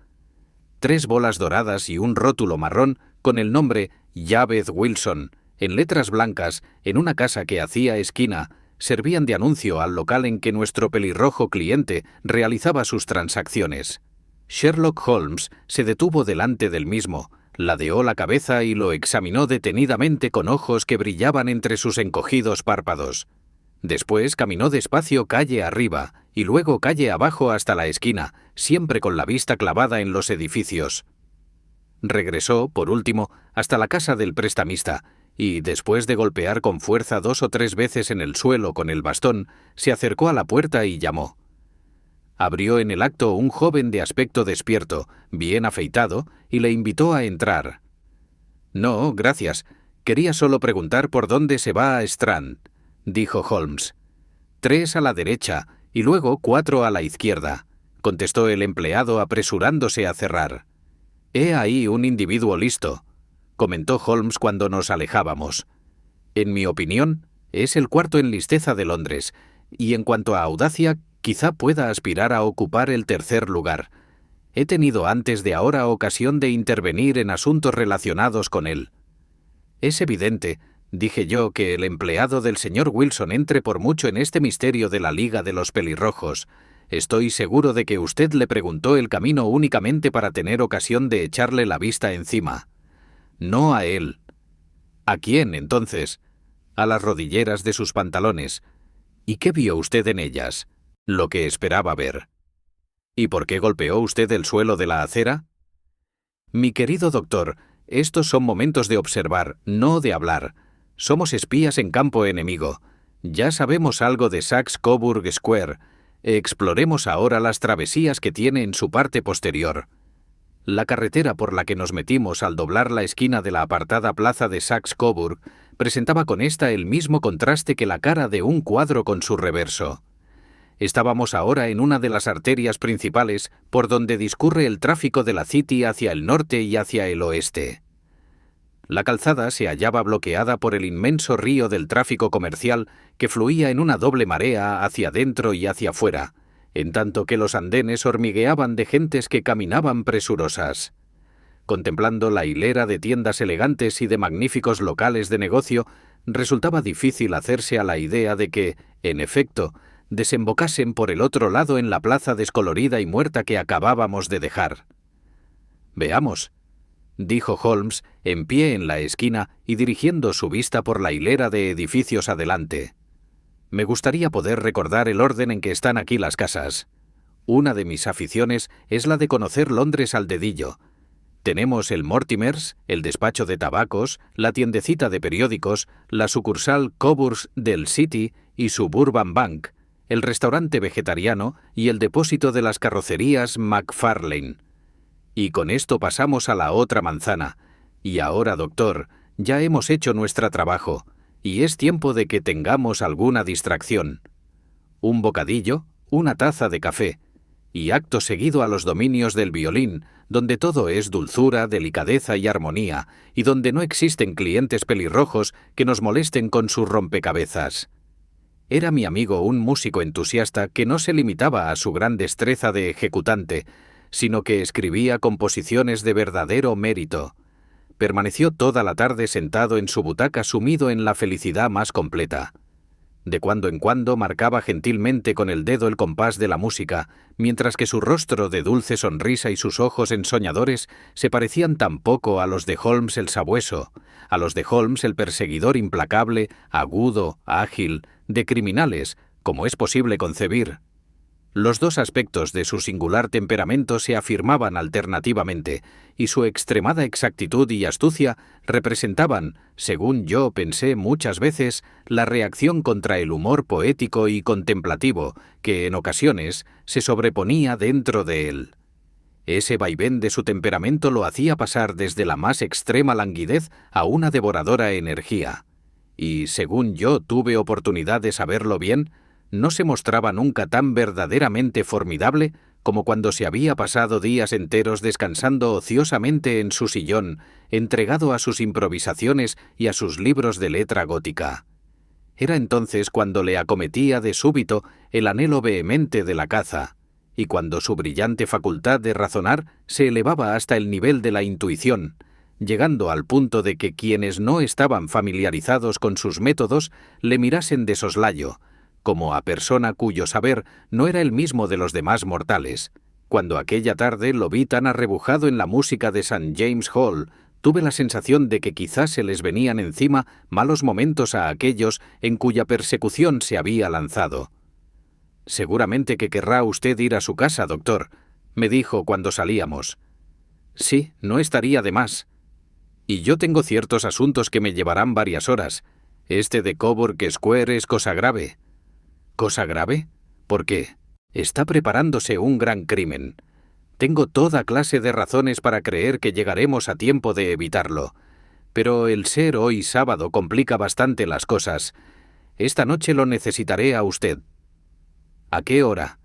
3 bolas doradas y un rótulo marrón con el nombre Jabez Wilson, en letras blancas, en una casa que hacía esquina, servían de anuncio al local en que nuestro pelirrojo cliente realizaba sus transacciones. Sherlock Holmes se detuvo delante del mismo, ladeó la cabeza y lo examinó detenidamente con ojos que brillaban entre sus encogidos párpados. Después caminó despacio calle arriba y luego calle abajo hasta la esquina, siempre con la vista clavada en los edificios. Regresó, por último, hasta la casa del prestamista y, después de golpear con fuerza 2 o 3 veces en el suelo con el bastón, se acercó a la puerta y llamó. Abrió en el acto un joven de aspecto despierto, bien afeitado, y le invitó a entrar. «No, gracias. Quería solo preguntar por dónde se va a Strand», dijo Holmes. «3 a la derecha y luego 4 a la izquierda», contestó el empleado apresurándose a cerrar. «He ahí un individuo listo», comentó Holmes cuando nos alejábamos. «En mi opinión, es el cuarto en listeza de Londres, y en cuanto a audacia, quizá pueda aspirar a ocupar el 3er lugar. He tenido antes de ahora ocasión de intervenir en asuntos relacionados con él. Es evidente, dije yo, que el empleado del señor Wilson entre por mucho en este misterio de la Liga de los Pelirrojos. Estoy seguro de que usted le preguntó el camino únicamente para tener ocasión de echarle la vista encima. No a él. ¿A quién, entonces? A las rodilleras de sus pantalones. ¿Y qué vio usted en ellas? Lo que esperaba ver. ¿Y por qué golpeó usted el suelo de la acera? Mi querido doctor, estos son momentos de observar, no de hablar. Somos espías en campo enemigo. Ya sabemos algo de Saxe-Coburg Square. Exploremos ahora las travesías que tiene en su parte posterior. La carretera por la que nos metimos al doblar la esquina de la apartada plaza de Saxe-Coburg presentaba con esta el mismo contraste que la cara de un cuadro con su reverso. Estábamos ahora en una de las arterias principales por donde discurre el tráfico de la City hacia el norte y hacia el oeste. La calzada se hallaba bloqueada por el inmenso río del tráfico comercial que fluía en una doble marea hacia dentro y hacia fuera, en tanto que los andenes hormigueaban de gentes que caminaban presurosas. Contemplando la hilera de tiendas elegantes y de magníficos locales de negocio, resultaba difícil hacerse a la idea de que, en efecto, desembocasen por el otro lado en la plaza descolorida y muerta que acabábamos de dejar. «Veamos», dijo Holmes, en pie en la esquina y dirigiendo su vista por la hilera de edificios adelante. «Me gustaría poder recordar el orden en que están aquí las casas. Una de mis aficiones es la de conocer Londres al dedillo. Tenemos el Mortimers, el despacho de tabacos, la tiendecita de periódicos, la sucursal Coburgs del City y Suburban Bank, el restaurante vegetariano y el depósito de las carrocerías McFarlane. Y con esto pasamos a la otra manzana. Y ahora, doctor, ya hemos hecho nuestro trabajo, y es tiempo de que tengamos alguna distracción. Un bocadillo, una taza de café, y acto seguido a los dominios del violín, donde todo es dulzura, delicadeza y armonía, y donde no existen clientes pelirrojos que nos molesten con sus rompecabezas. Era mi amigo un músico entusiasta que no se limitaba a su gran destreza de ejecutante, sino que escribía composiciones de verdadero mérito. Permaneció toda la tarde sentado en su butaca sumido en la felicidad más completa. De cuando en cuando marcaba gentilmente con el dedo el compás de la música, mientras que su rostro de dulce sonrisa y sus ojos ensoñadores se parecían tan poco a los de Holmes el sabueso, a los de Holmes el perseguidor implacable, agudo, ágil, de criminales, como es posible concebir. Los dos aspectos de su singular temperamento se afirmaban alternativamente, y su extremada exactitud y astucia representaban, según yo pensé muchas veces, la reacción contra el humor poético y contemplativo que, en ocasiones, se sobreponía dentro de él. Ese vaivén de su temperamento lo hacía pasar desde la más extrema languidez a una devoradora energía. Y, según yo tuve oportunidad de saberlo bien, no se mostraba nunca tan verdaderamente formidable como cuando se había pasado días enteros descansando ociosamente en su sillón, entregado a sus improvisaciones y a sus libros de letra gótica. Era entonces cuando le acometía de súbito el anhelo vehemente de la caza, y cuando su brillante facultad de razonar se elevaba hasta el nivel de la intuición, llegando al punto de que quienes no estaban familiarizados con sus métodos le mirasen de soslayo, como a persona cuyo saber no era el mismo de los demás mortales. Cuando aquella tarde lo vi tan arrebujado en la música de St. James Hall, tuve la sensación de que quizás se les venían encima malos momentos a aquellos en cuya persecución se había lanzado. «Seguramente que querrá usted ir a su casa, doctor», me dijo cuando salíamos. «Sí, no estaría de más. Y yo tengo ciertos asuntos que me llevarán varias horas. Este de Coburg Square es cosa grave». ¿Cosa grave? ¿Por qué? Está preparándose un gran crimen. Tengo toda clase de razones para creer que llegaremos a tiempo de evitarlo. Pero el ser hoy sábado complica bastante las cosas. Esta noche lo necesitaré a usted. ¿A qué hora?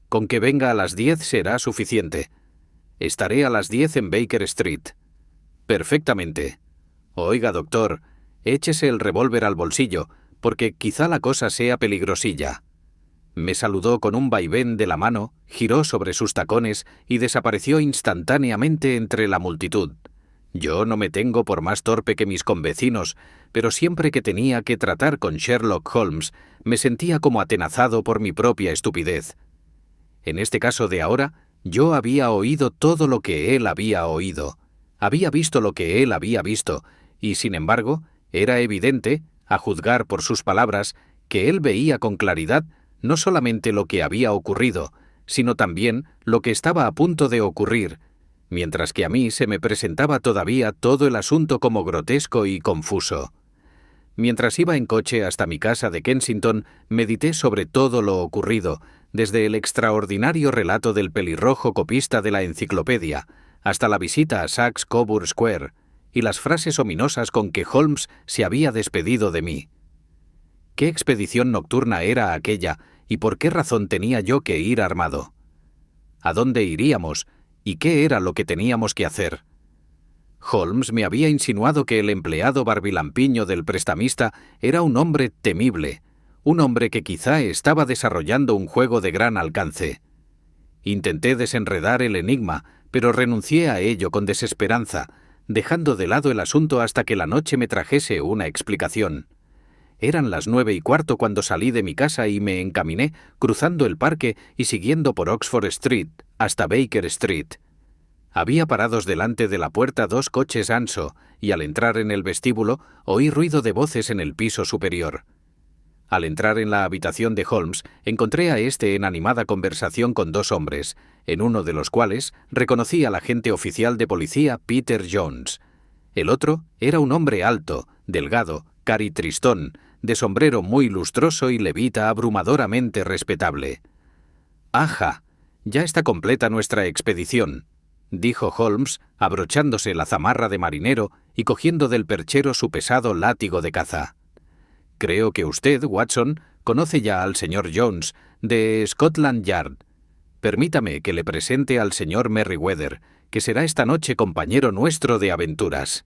Con que venga a las 10 será suficiente. Estaré a las 10 en Baker Street. Perfectamente. Oiga, doctor, échese el revólver al bolsillo, porque quizá la cosa sea peligrosilla. Me saludó con un vaivén de la mano, giró sobre sus tacones y desapareció instantáneamente entre la multitud. Yo no me tengo por más torpe que mis convecinos, pero siempre que tenía que tratar con Sherlock Holmes, me sentía como atenazado por mi propia estupidez. En este caso de ahora, yo había oído todo lo que él había oído. Había visto lo que él había visto, y sin embargo, era evidente, a juzgar por sus palabras, que él veía con claridad no solamente lo que había ocurrido, sino también lo que estaba a punto de ocurrir, mientras que a mí se me presentaba todavía todo el asunto como grotesco y confuso. Mientras iba en coche hasta mi casa de Kensington, medité sobre todo lo ocurrido, desde el extraordinario relato del pelirrojo copista de la enciclopedia, hasta la visita a Saxe Coburg Square, y las frases ominosas con que Holmes se había despedido de mí. ¿Qué expedición nocturna era aquella y por qué razón tenía yo que ir armado? ¿A dónde iríamos y qué era lo que teníamos que hacer? Holmes me había insinuado que el empleado barbilampiño del prestamista era un hombre temible, un hombre que quizá estaba desarrollando un juego de gran alcance. Intenté desenredar el enigma, pero renuncié a ello con desesperanza, dejando de lado el asunto hasta que la noche me trajese una explicación. Eran las 9:15 cuando salí de mi casa y me encaminé, cruzando el parque y siguiendo por Oxford Street hasta Baker Street. Había parados delante de la puerta 2 coches Anso, y al entrar en el vestíbulo oí ruido de voces en el piso superior. Al entrar en la habitación de Holmes, encontré a éste en animada conversación con 2 hombres, en uno de los cuales reconocí al agente oficial de policía Peter Jones. El otro era un hombre alto, delgado, caritristón, de sombrero muy lustroso y levita abrumadoramente respetable. «Aja, ya está completa nuestra expedición», dijo Holmes, abrochándose la zamarra de marinero y cogiendo del perchero su pesado látigo de caza. «Creo que usted, Watson, conoce ya al señor Jones, de Scotland Yard. Permítame que le presente al señor Merryweather, que será esta noche compañero nuestro de aventuras».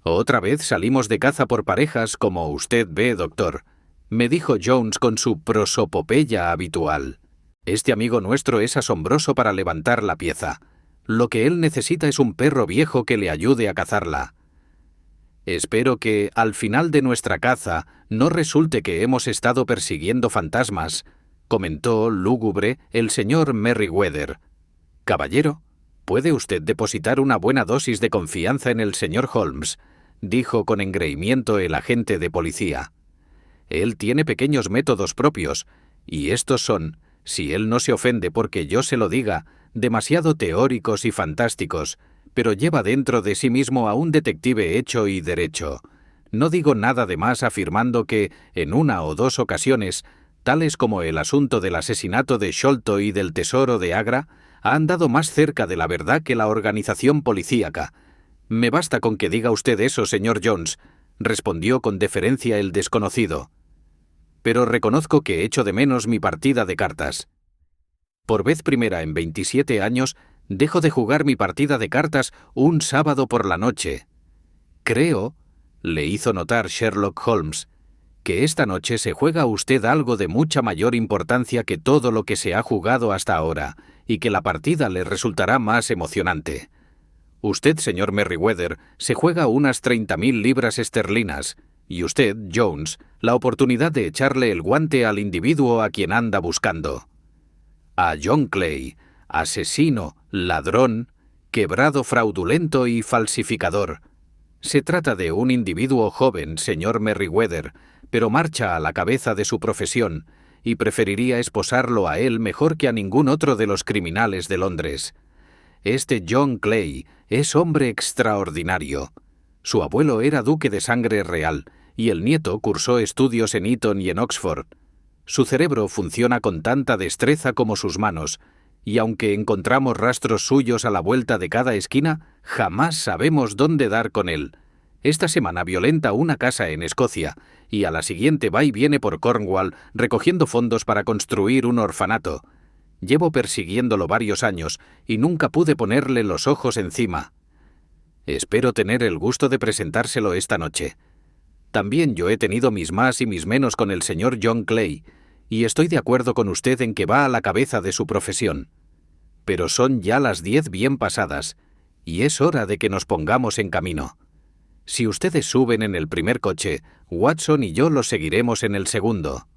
«Otra vez salimos de caza por parejas, como usted ve, doctor», me dijo Jones con su prosopopeya habitual. «Este amigo nuestro es asombroso para levantar la pieza. Lo que él necesita es un perro viejo que le ayude a cazarla». «Espero que, al final de nuestra caza, no resulte que hemos estado persiguiendo fantasmas», comentó lúgubre el señor Merryweather. «Caballero, ¿puede usted depositar una buena dosis de confianza en el señor Holmes?», dijo con engreimiento el agente de policía. «Él tiene pequeños métodos propios, y estos son, si él no se ofende porque yo se lo diga, demasiado teóricos y fantásticos, pero lleva dentro de sí mismo a un detective hecho y derecho. No digo nada de más afirmando que, en 1 o 2 ocasiones, tales como el asunto del asesinato de Sholto y del tesoro de Agra, Ha andado más cerca de la verdad que la organización policíaca. Me basta con que diga usted eso, señor Jones, respondió con deferencia el desconocido. Pero reconozco que echo de menos mi partida de cartas. Por vez primera en 27 años, dejo de jugar mi partida de cartas un sábado por la noche. Creo, le hizo notar Sherlock Holmes, que esta noche se juega usted algo de mucha mayor importancia que todo lo que se ha jugado hasta ahora, y que la partida le resultará más emocionante. Usted, señor Merryweather, se juega unas 30.000 libras esterlinas, y usted, Jones, la oportunidad de echarle el guante al individuo a quien anda buscando. A John Clay, asesino, ladrón, quebrado fraudulento y falsificador. Se trata de un individuo joven, señor Merryweather, pero marcha a la cabeza de su profesión, y preferiría esposarlo a él mejor que a ningún otro de los criminales de Londres. Este John Clay es hombre extraordinario. Su abuelo era duque de sangre real, y el nieto cursó estudios en Eton y en Oxford. Su cerebro funciona con tanta destreza como sus manos, y aunque encontramos rastros suyos a la vuelta de cada esquina, jamás sabemos dónde dar con él. Esta semana violenta una casa en Escocia, y a la siguiente va y viene por Cornwall recogiendo fondos para construir un orfanato. Llevo persiguiéndolo varios años, y nunca pude ponerle los ojos encima. Espero tener el gusto de presentárselo esta noche. También yo he tenido mis más y mis menos con el señor John Clay, y estoy de acuerdo con usted en que va a la cabeza de su profesión. Pero son ya las 10 bien pasadas, y es hora de que nos pongamos en camino. Si ustedes suben en el primer coche, Watson y yo los seguiremos en el segundo.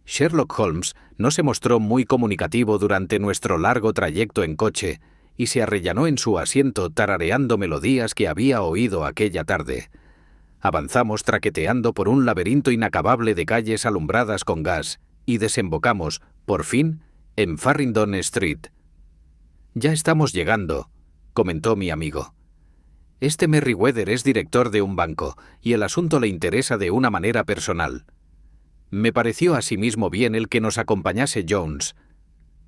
Sherlock Holmes no se mostró muy comunicativo durante nuestro largo trayecto en coche, y se arrellanó en su asiento tarareando melodías que había oído aquella tarde. Avanzamos traqueteando por un laberinto inacabable de calles alumbradas con gas, y desembocamos, por fin, en Farringdon Street. «Ya estamos llegando», comentó mi amigo. «Este Merryweather es director de un banco, y el asunto le interesa de una manera personal. Me pareció asimismo bien el que nos acompañase Jones.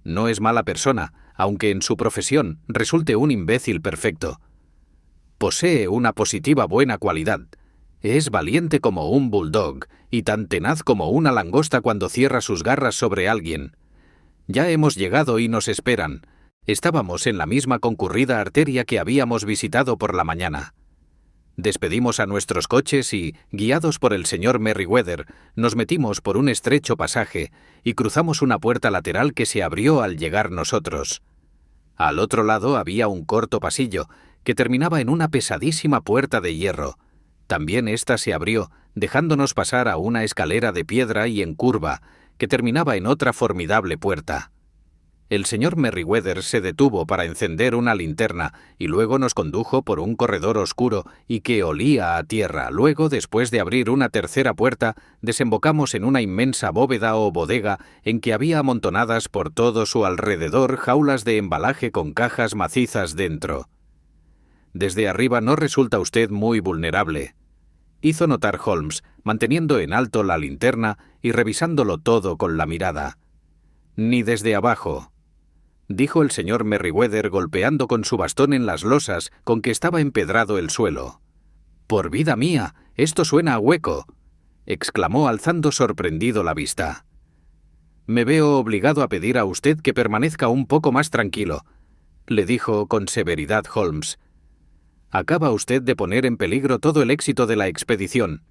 No es mala persona, aunque en su profesión resulte un imbécil perfecto. Posee una positiva buena cualidad. Es valiente como un bulldog y tan tenaz como una langosta cuando cierra sus garras sobre alguien. Ya hemos llegado y nos esperan. Estábamos en la misma concurrida arteria que habíamos visitado por la mañana. Despedimos a nuestros coches y, guiados por el señor Merryweather, nos metimos por un estrecho pasaje y cruzamos una puerta lateral que se abrió al llegar nosotros. Al otro lado había un corto pasillo que terminaba en una pesadísima puerta de hierro. También ésta se abrió, dejándonos pasar a una escalera de piedra y en curva, que terminaba en otra formidable puerta. El señor Merryweather se detuvo para encender una linterna y luego nos condujo por un corredor oscuro y que olía a tierra. Luego, después de abrir una tercera puerta, desembocamos en una inmensa bóveda o bodega en que había amontonadas por todo su alrededor jaulas de embalaje con cajas macizas dentro. «Desde arriba no resulta usted muy vulnerable», hizo notar Holmes, manteniendo en alto la linterna y revisándolo todo con la mirada. «Ni desde abajo», dijo el señor Merryweather golpeando con su bastón en las losas con que estaba empedrado el suelo. «Por vida mía, esto suena a hueco», exclamó alzando sorprendido la vista. «Me veo obligado a pedir a usted que permanezca un poco más tranquilo», le dijo con severidad Holmes. «Acaba usted de poner en peligro todo el éxito de la expedición.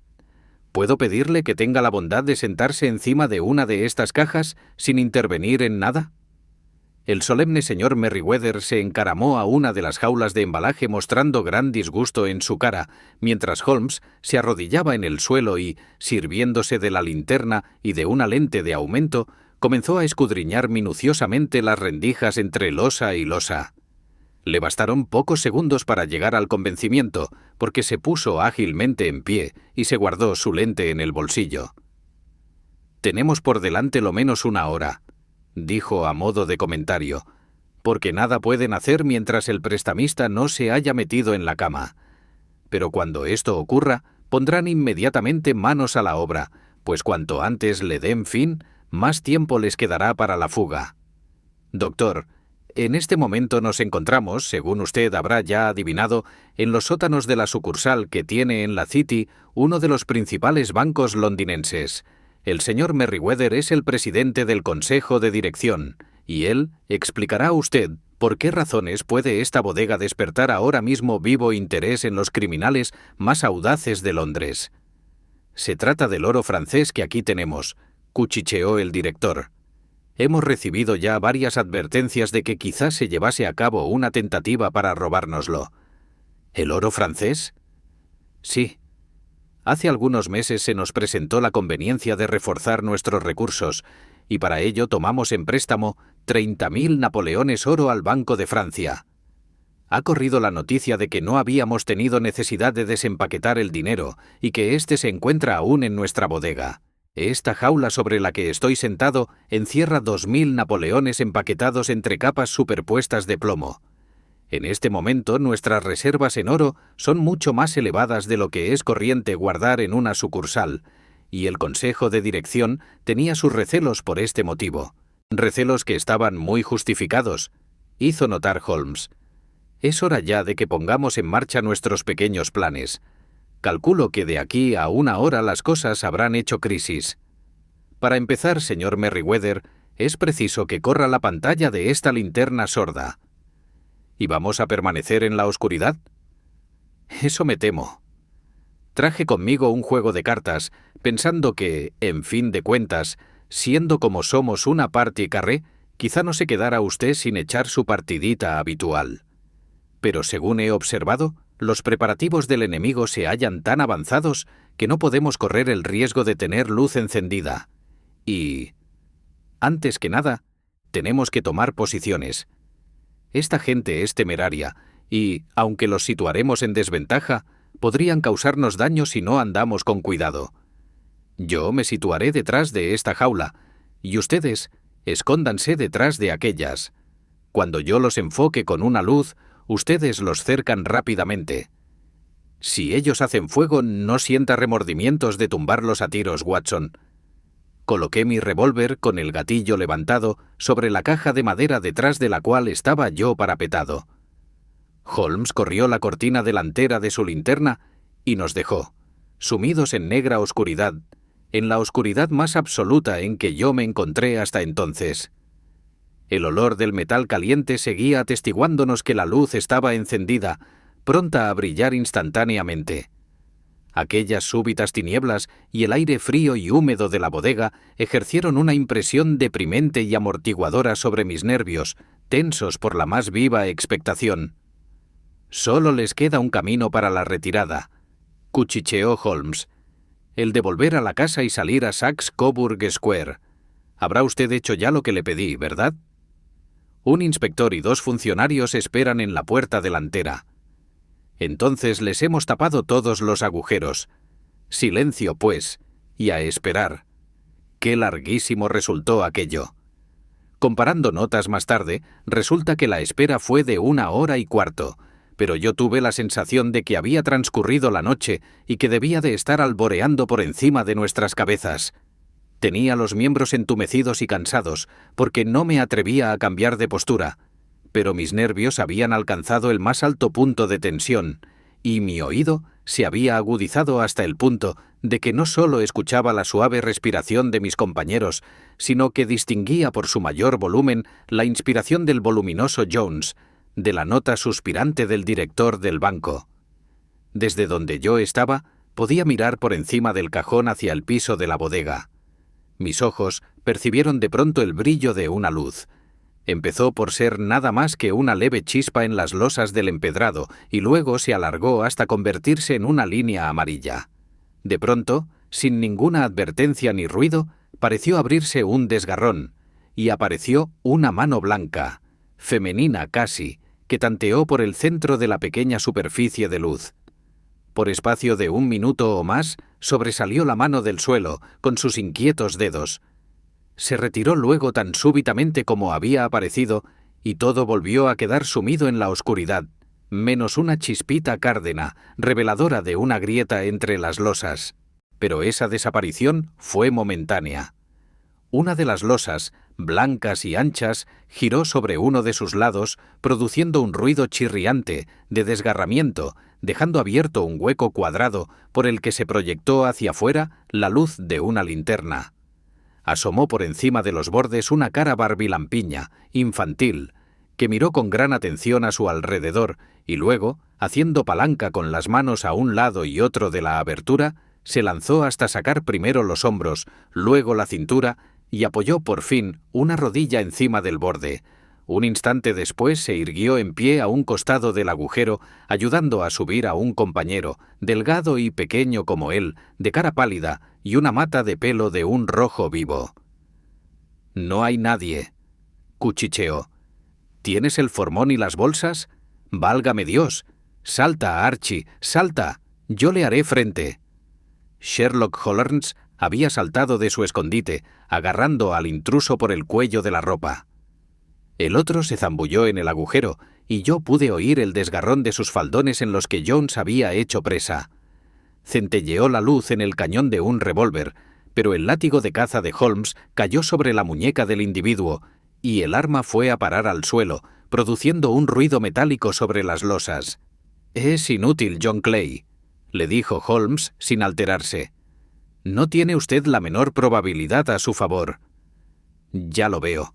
¿Puedo pedirle que tenga la bondad de sentarse encima de una de estas cajas sin intervenir en nada?» El solemne señor Merryweather se encaramó a una de las jaulas de embalaje mostrando gran disgusto en su cara, mientras Holmes se arrodillaba en el suelo y, sirviéndose de la linterna y de una lente de aumento, comenzó a escudriñar minuciosamente las rendijas entre losa y losa. Le bastaron pocos segundos para llegar al convencimiento, porque se puso ágilmente en pie y se guardó su lente en el bolsillo. «Tenemos por delante lo menos una hora», dijo a modo de comentario, «porque nada pueden hacer mientras el prestamista no se haya metido en la cama. Pero cuando esto ocurra, pondrán inmediatamente manos a la obra, pues cuanto antes le den fin, más tiempo les quedará para la fuga. Doctor, En este momento nos encontramos, según usted habrá ya adivinado, en los sótanos de la sucursal que tiene en la City uno de los principales bancos londinenses. El señor Merriweather es el presidente del Consejo de Dirección, y él explicará a usted por qué razones puede esta bodega despertar ahora mismo vivo interés en los criminales más audaces de Londres. Se trata del oro francés que aquí tenemos, cuchicheó el director. Hemos recibido ya varias advertencias de que quizás se llevase a cabo una tentativa para robárnoslo. ¿El oro francés? Sí. Hace algunos meses se nos presentó la conveniencia de reforzar nuestros recursos, y para ello tomamos en préstamo 30.000 napoleones oro al Banco de Francia. Ha corrido la noticia de que no habíamos tenido necesidad de desempaquetar el dinero y que éste se encuentra aún en nuestra bodega. Esta jaula sobre la que estoy sentado encierra 2.000 napoleones empaquetados entre capas superpuestas de plomo. En este momento nuestras reservas en oro son mucho más elevadas de lo que es corriente guardar en una sucursal, y el Consejo de Dirección tenía sus recelos por este motivo. Recelos que estaban muy justificados, hizo notar Holmes. Es hora ya de que pongamos en marcha nuestros pequeños planes. Calculo que de aquí a una hora las cosas habrán hecho crisis. Para empezar, señor Merriweather, es preciso que corra la pantalla de esta linterna sorda. ¿Y vamos a permanecer en la oscuridad? Eso me temo. Traje conmigo un juego de cartas, pensando que, en fin de cuentas, siendo como somos una party carré, quizá no se quedara usted sin echar su partidita habitual. Pero según he observado, los preparativos del enemigo se hallan tan avanzados que no podemos correr el riesgo de tener luz encendida. Y, antes que nada, tenemos que tomar posiciones. Esta gente es temeraria y, aunque los situaremos en desventaja, podrían causarnos daño si no andamos con cuidado. Yo me situaré detrás de esta jaula, y ustedes escóndanse detrás de aquellas. Cuando yo los enfoque con una luz, ustedes los cercan rápidamente. Si ellos hacen fuego, no sienta remordimientos de tumbarlos a tiros, Watson. Coloqué mi revólver con el gatillo levantado sobre la caja de madera detrás de la cual estaba yo parapetado. Holmes corrió la cortina delantera de su linterna y nos dejó, sumidos en negra oscuridad, en la oscuridad más absoluta en que yo me encontré hasta entonces. El olor del metal caliente seguía atestiguándonos que la luz estaba encendida, pronta a brillar instantáneamente. Aquellas súbitas tinieblas y el aire frío y húmedo de la bodega ejercieron una impresión deprimente y amortiguadora sobre mis nervios, tensos por la más viva expectación. Solo les queda un camino para la retirada, cuchicheó Holmes, el de volver a la casa y salir a Saxe Coburg Square. Habrá usted hecho ya lo que le pedí, ¿verdad? Un inspector y 2 funcionarios esperan en la puerta delantera. Entonces les hemos tapado todos los agujeros. Silencio, pues, y a esperar. Qué larguísimo resultó aquello. Comparando notas más tarde, resulta que la espera fue de 1 hora y cuarto, pero yo tuve la sensación de que había transcurrido la noche y que debía de estar alboreando por encima de nuestras cabezas. Tenía los miembros entumecidos y cansados, porque no me atrevía a cambiar de postura, pero mis nervios habían alcanzado el más alto punto de tensión, y mi oído se había agudizado hasta el punto de que no solo escuchaba la suave respiración de mis compañeros, sino que distinguía por su mayor volumen la inspiración del voluminoso Jones, de la nota suspirante del director del banco. Desde donde yo estaba, podía mirar por encima del cajón hacia el piso de la bodega. Mis ojos percibieron de pronto el brillo de una luz. Empezó por ser nada más que una leve chispa en las losas del empedrado y luego se alargó hasta convertirse en una línea amarilla. De pronto, sin ninguna advertencia ni ruido, pareció abrirse un desgarrón y apareció una mano blanca, femenina casi, que tanteó por el centro de la pequeña superficie de luz. Por espacio de 1 minuto o más, sobresalió la mano del suelo, con sus inquietos dedos. Se retiró luego tan súbitamente como había aparecido, y todo volvió a quedar sumido en la oscuridad, menos una chispita cárdena, reveladora de una grieta entre las losas. Pero esa desaparición fue momentánea. Una de las losas, blancas y anchas, giró sobre uno de sus lados, produciendo un ruido chirriante, de desgarramiento, dejando abierto un hueco cuadrado por el que se proyectó hacia afuera la luz de una linterna. Asomó por encima de los bordes una cara barbilampiña, infantil, que miró con gran atención a su alrededor y luego, haciendo palanca con las manos a un lado y otro de la abertura, se lanzó hasta sacar primero los hombros, luego la cintura y apoyó por fin una rodilla encima del borde. Un instante después se irguió en pie a un costado del agujero, ayudando a subir a un compañero, delgado y pequeño como él, de cara pálida y una mata de pelo de un rojo vivo. «No hay nadie», cuchicheó. «¿Tienes el formón y las bolsas? ¡Válgame Dios! ¡Salta, Archie, salta! Yo le haré frente». Sherlock Holmes había saltado de su escondite, agarrando al intruso por el cuello de la ropa. El otro se zambulló en el agujero, y yo pude oír el desgarrón de sus faldones en los que Jones había hecho presa. Centelleó la luz en el cañón de un revólver, pero el látigo de caza de Holmes cayó sobre la muñeca del individuo, y el arma fue a parar al suelo, produciendo un ruido metálico sobre las losas. «Es inútil, John Clay», le dijo Holmes sin alterarse. «No tiene usted la menor probabilidad a su favor». «Ya lo veo»,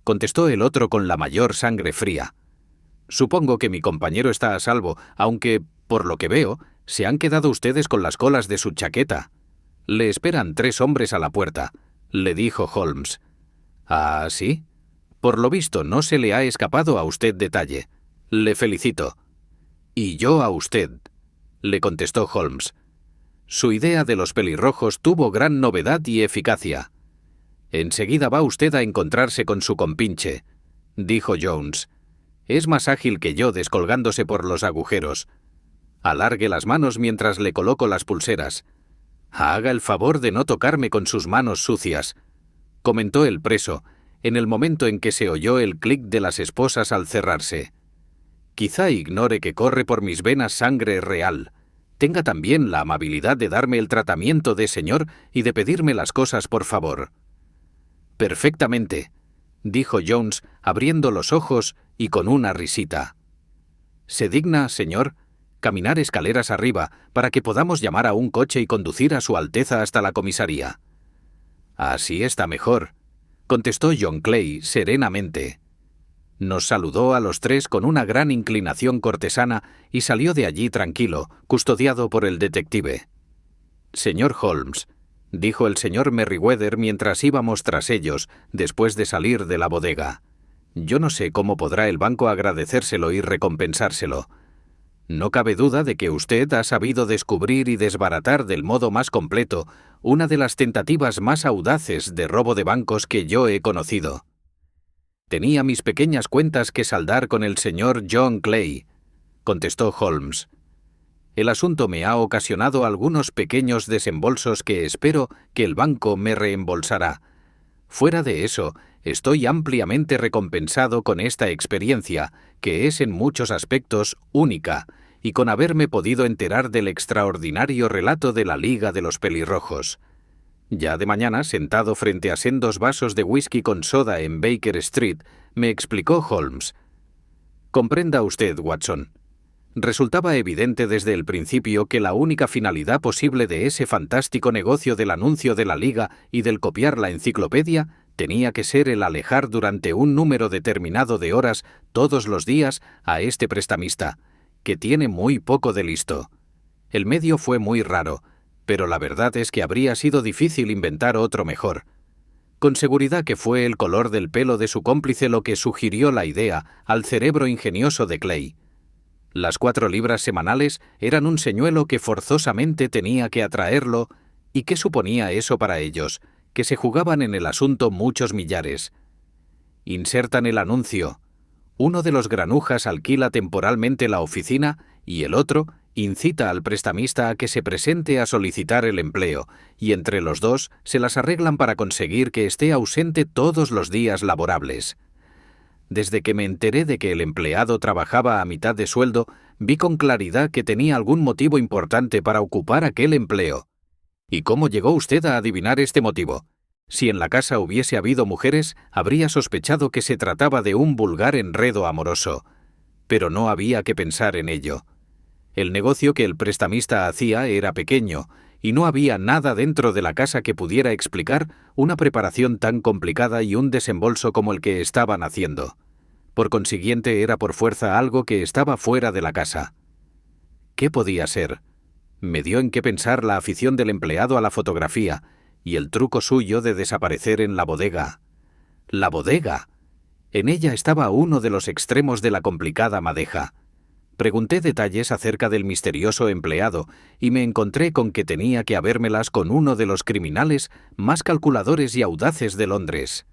contestó el otro con la mayor sangre fría. «Supongo que mi compañero está a salvo, aunque, por lo que veo, se han quedado ustedes con las colas de su chaqueta. Le esperan 3 hombres a la puerta», le dijo Holmes. «¿Ah, sí? Por lo visto no se le ha escapado a usted detalle. Le felicito». «Y yo a usted», le contestó Holmes. Su idea de los pelirrojos tuvo gran novedad y eficacia. «Enseguida va usted a encontrarse con su compinche», dijo Jones. «Es más ágil que yo descolgándose por los agujeros. Alargue las manos mientras le coloco las pulseras. Haga el favor de no tocarme con sus manos sucias», comentó el preso, en el momento en que se oyó el clic de las esposas al cerrarse. «Quizá ignore que corre por mis venas sangre real. Tenga también la amabilidad de darme el tratamiento de señor y de pedirme las cosas por favor». «Perfectamente», dijo Jones, abriendo los ojos y con una risita. «¿Se digna, señor, caminar escaleras arriba para que podamos llamar a un coche y conducir a Su Alteza hasta la comisaría?» «Así está mejor», contestó John Clay serenamente. Nos saludó a los 3 con una gran inclinación cortesana y salió de allí tranquilo, custodiado por el detective. «Señor Holmes», dijo el señor Merryweather mientras íbamos tras ellos, después de salir de la bodega, «yo no sé cómo podrá el banco agradecérselo y recompensárselo. No cabe duda de que usted ha sabido descubrir y desbaratar del modo más completo una de las tentativas más audaces de robo de bancos que yo he conocido. Tenía mis pequeñas cuentas que saldar con el señor John Clay», contestó Holmes. «El asunto me ha ocasionado algunos pequeños desembolsos que espero que el banco me reembolsará. Fuera de eso, estoy ampliamente recompensado con esta experiencia, que es en muchos aspectos única, y con haberme podido enterar del extraordinario relato de la Liga de los Pelirrojos. Ya de mañana, sentado frente a sendos vasos de whisky con soda en Baker Street, me explicó Holmes. Comprenda usted, Watson. Resultaba evidente desde el principio que la única finalidad posible de ese fantástico negocio del anuncio de la Liga y del copiar la enciclopedia tenía que ser el alejar durante un número determinado de horas todos los días a este prestamista, que tiene muy poco de listo. El medio fue muy raro, pero la verdad es que habría sido difícil inventar otro mejor. Con seguridad que fue el color del pelo de su cómplice lo que sugirió la idea al cerebro ingenioso de Clay. Las 4 libras semanales eran un señuelo que forzosamente tenía que atraerlo, ¿y qué suponía eso para ellos? Que se jugaban en el asunto muchos millares. Insertan el anuncio. Uno de los granujas alquila temporalmente la oficina y el otro incita al prestamista a que se presente a solicitar el empleo, y entre los dos se las arreglan para conseguir que esté ausente todos los días laborables. Desde que me enteré de que el empleado trabajaba a mitad de sueldo, vi con claridad que tenía algún motivo importante para ocupar aquel empleo. ¿Y cómo llegó usted a adivinar este motivo? Si en la casa hubiese habido mujeres, habría sospechado que se trataba de un vulgar enredo amoroso. Pero no había que pensar en ello. El negocio que el prestamista hacía era pequeño, y no había nada dentro de la casa que pudiera explicar una preparación tan complicada y un desembolso como el que estaban haciendo. Por consiguiente, era por fuerza algo que estaba fuera de la casa. ¿Qué podía ser? Me dio en qué pensar la afición del empleado a la fotografía y el truco suyo de desaparecer en la bodega. ¡La bodega! En ella estaba uno de los extremos de la complicada madeja. Pregunté detalles acerca del misterioso empleado y me encontré con que tenía que habérmelas con uno de los criminales más calculadores y audaces de Londres.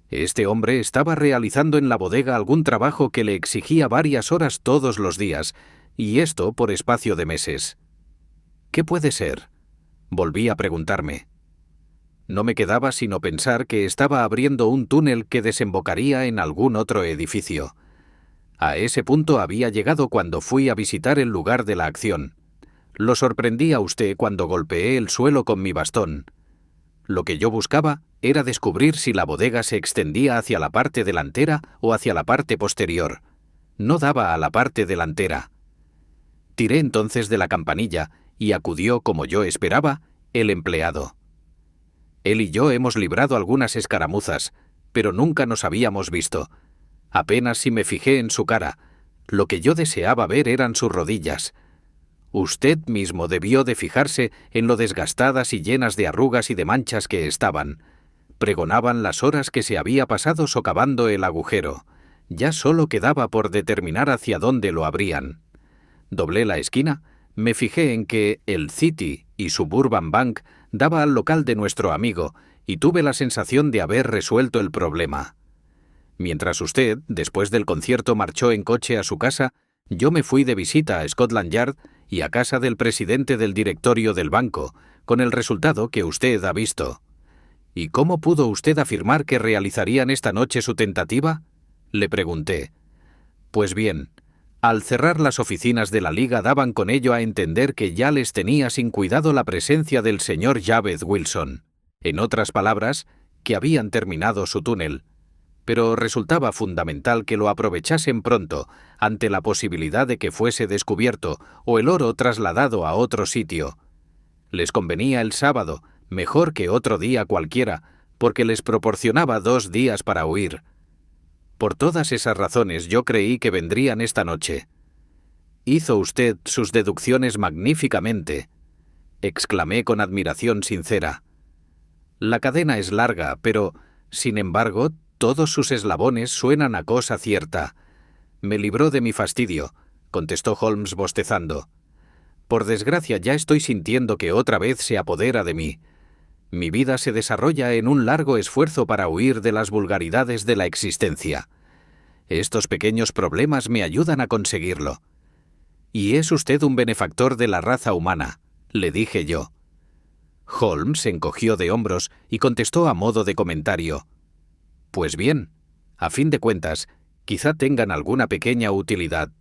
Este hombre estaba realizando en la bodega algún trabajo que le exigía varias horas todos los días, y esto por espacio de meses. ¿Qué puede ser? Volví a preguntarme. No me quedaba sino pensar que estaba abriendo un túnel que desembocaría en algún otro edificio. A ese punto había llegado cuando fui a visitar el lugar de la acción. Lo sorprendí a usted cuando golpeé el suelo con mi bastón. Lo que yo buscaba era descubrir si la bodega se extendía hacia la parte delantera o hacia la parte posterior. No daba a la parte delantera. Tiré entonces de la campanilla y acudió, como yo esperaba, el empleado. Él y yo hemos librado algunas escaramuzas, pero nunca nos habíamos visto. Apenas si me fijé en su cara. Lo que yo deseaba ver eran sus rodillas. Usted mismo debió de fijarse en lo desgastadas y llenas de arrugas y de manchas que estaban. Pregonaban las horas que se había pasado socavando el agujero. Ya solo quedaba por determinar hacia dónde lo abrían. Doblé la esquina, me fijé en que el City y Suburban Bank daba al local de nuestro amigo y tuve la sensación de haber resuelto el problema. Mientras usted, después del concierto, marchó en coche a su casa, yo me fui de visita a Scotland Yard y a casa del presidente del directorio del banco, con el resultado que usted ha visto. ¿Y cómo pudo usted afirmar que realizarían esta noche su tentativa?, le pregunté. Pues bien, al cerrar las oficinas de la Liga daban con ello a entender que ya les tenía sin cuidado la presencia del señor Jabez Wilson. En otras palabras, que habían terminado su túnel. Pero resultaba fundamental que lo aprovechasen pronto, ante la posibilidad de que fuese descubierto o el oro trasladado a otro sitio. Les convenía el sábado, mejor que otro día cualquiera, porque les proporcionaba 2 días para huir. Por todas esas razones yo creí que vendrían esta noche. Hizo usted sus deducciones magníficamente, exclamé con admiración sincera. La cadena es larga, pero, sin embargo, todos sus eslabones suenan a cosa cierta. Me libró de mi fastidio, contestó Holmes bostezando. Por desgracia ya estoy sintiendo que otra vez se apodera de mí. Mi vida se desarrolla en un largo esfuerzo para huir de las vulgaridades de la existencia. Estos pequeños problemas me ayudan a conseguirlo. Y es usted un benefactor de la raza humana, le dije yo. Holmes se encogió de hombros y contestó a modo de comentario. Pues bien, a fin de cuentas, quizá tengan alguna pequeña utilidad.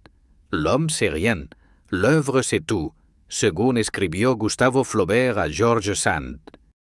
L'homme c'est rien, l'œuvre c'est tout, según escribió Gustavo Flaubert a George Sand.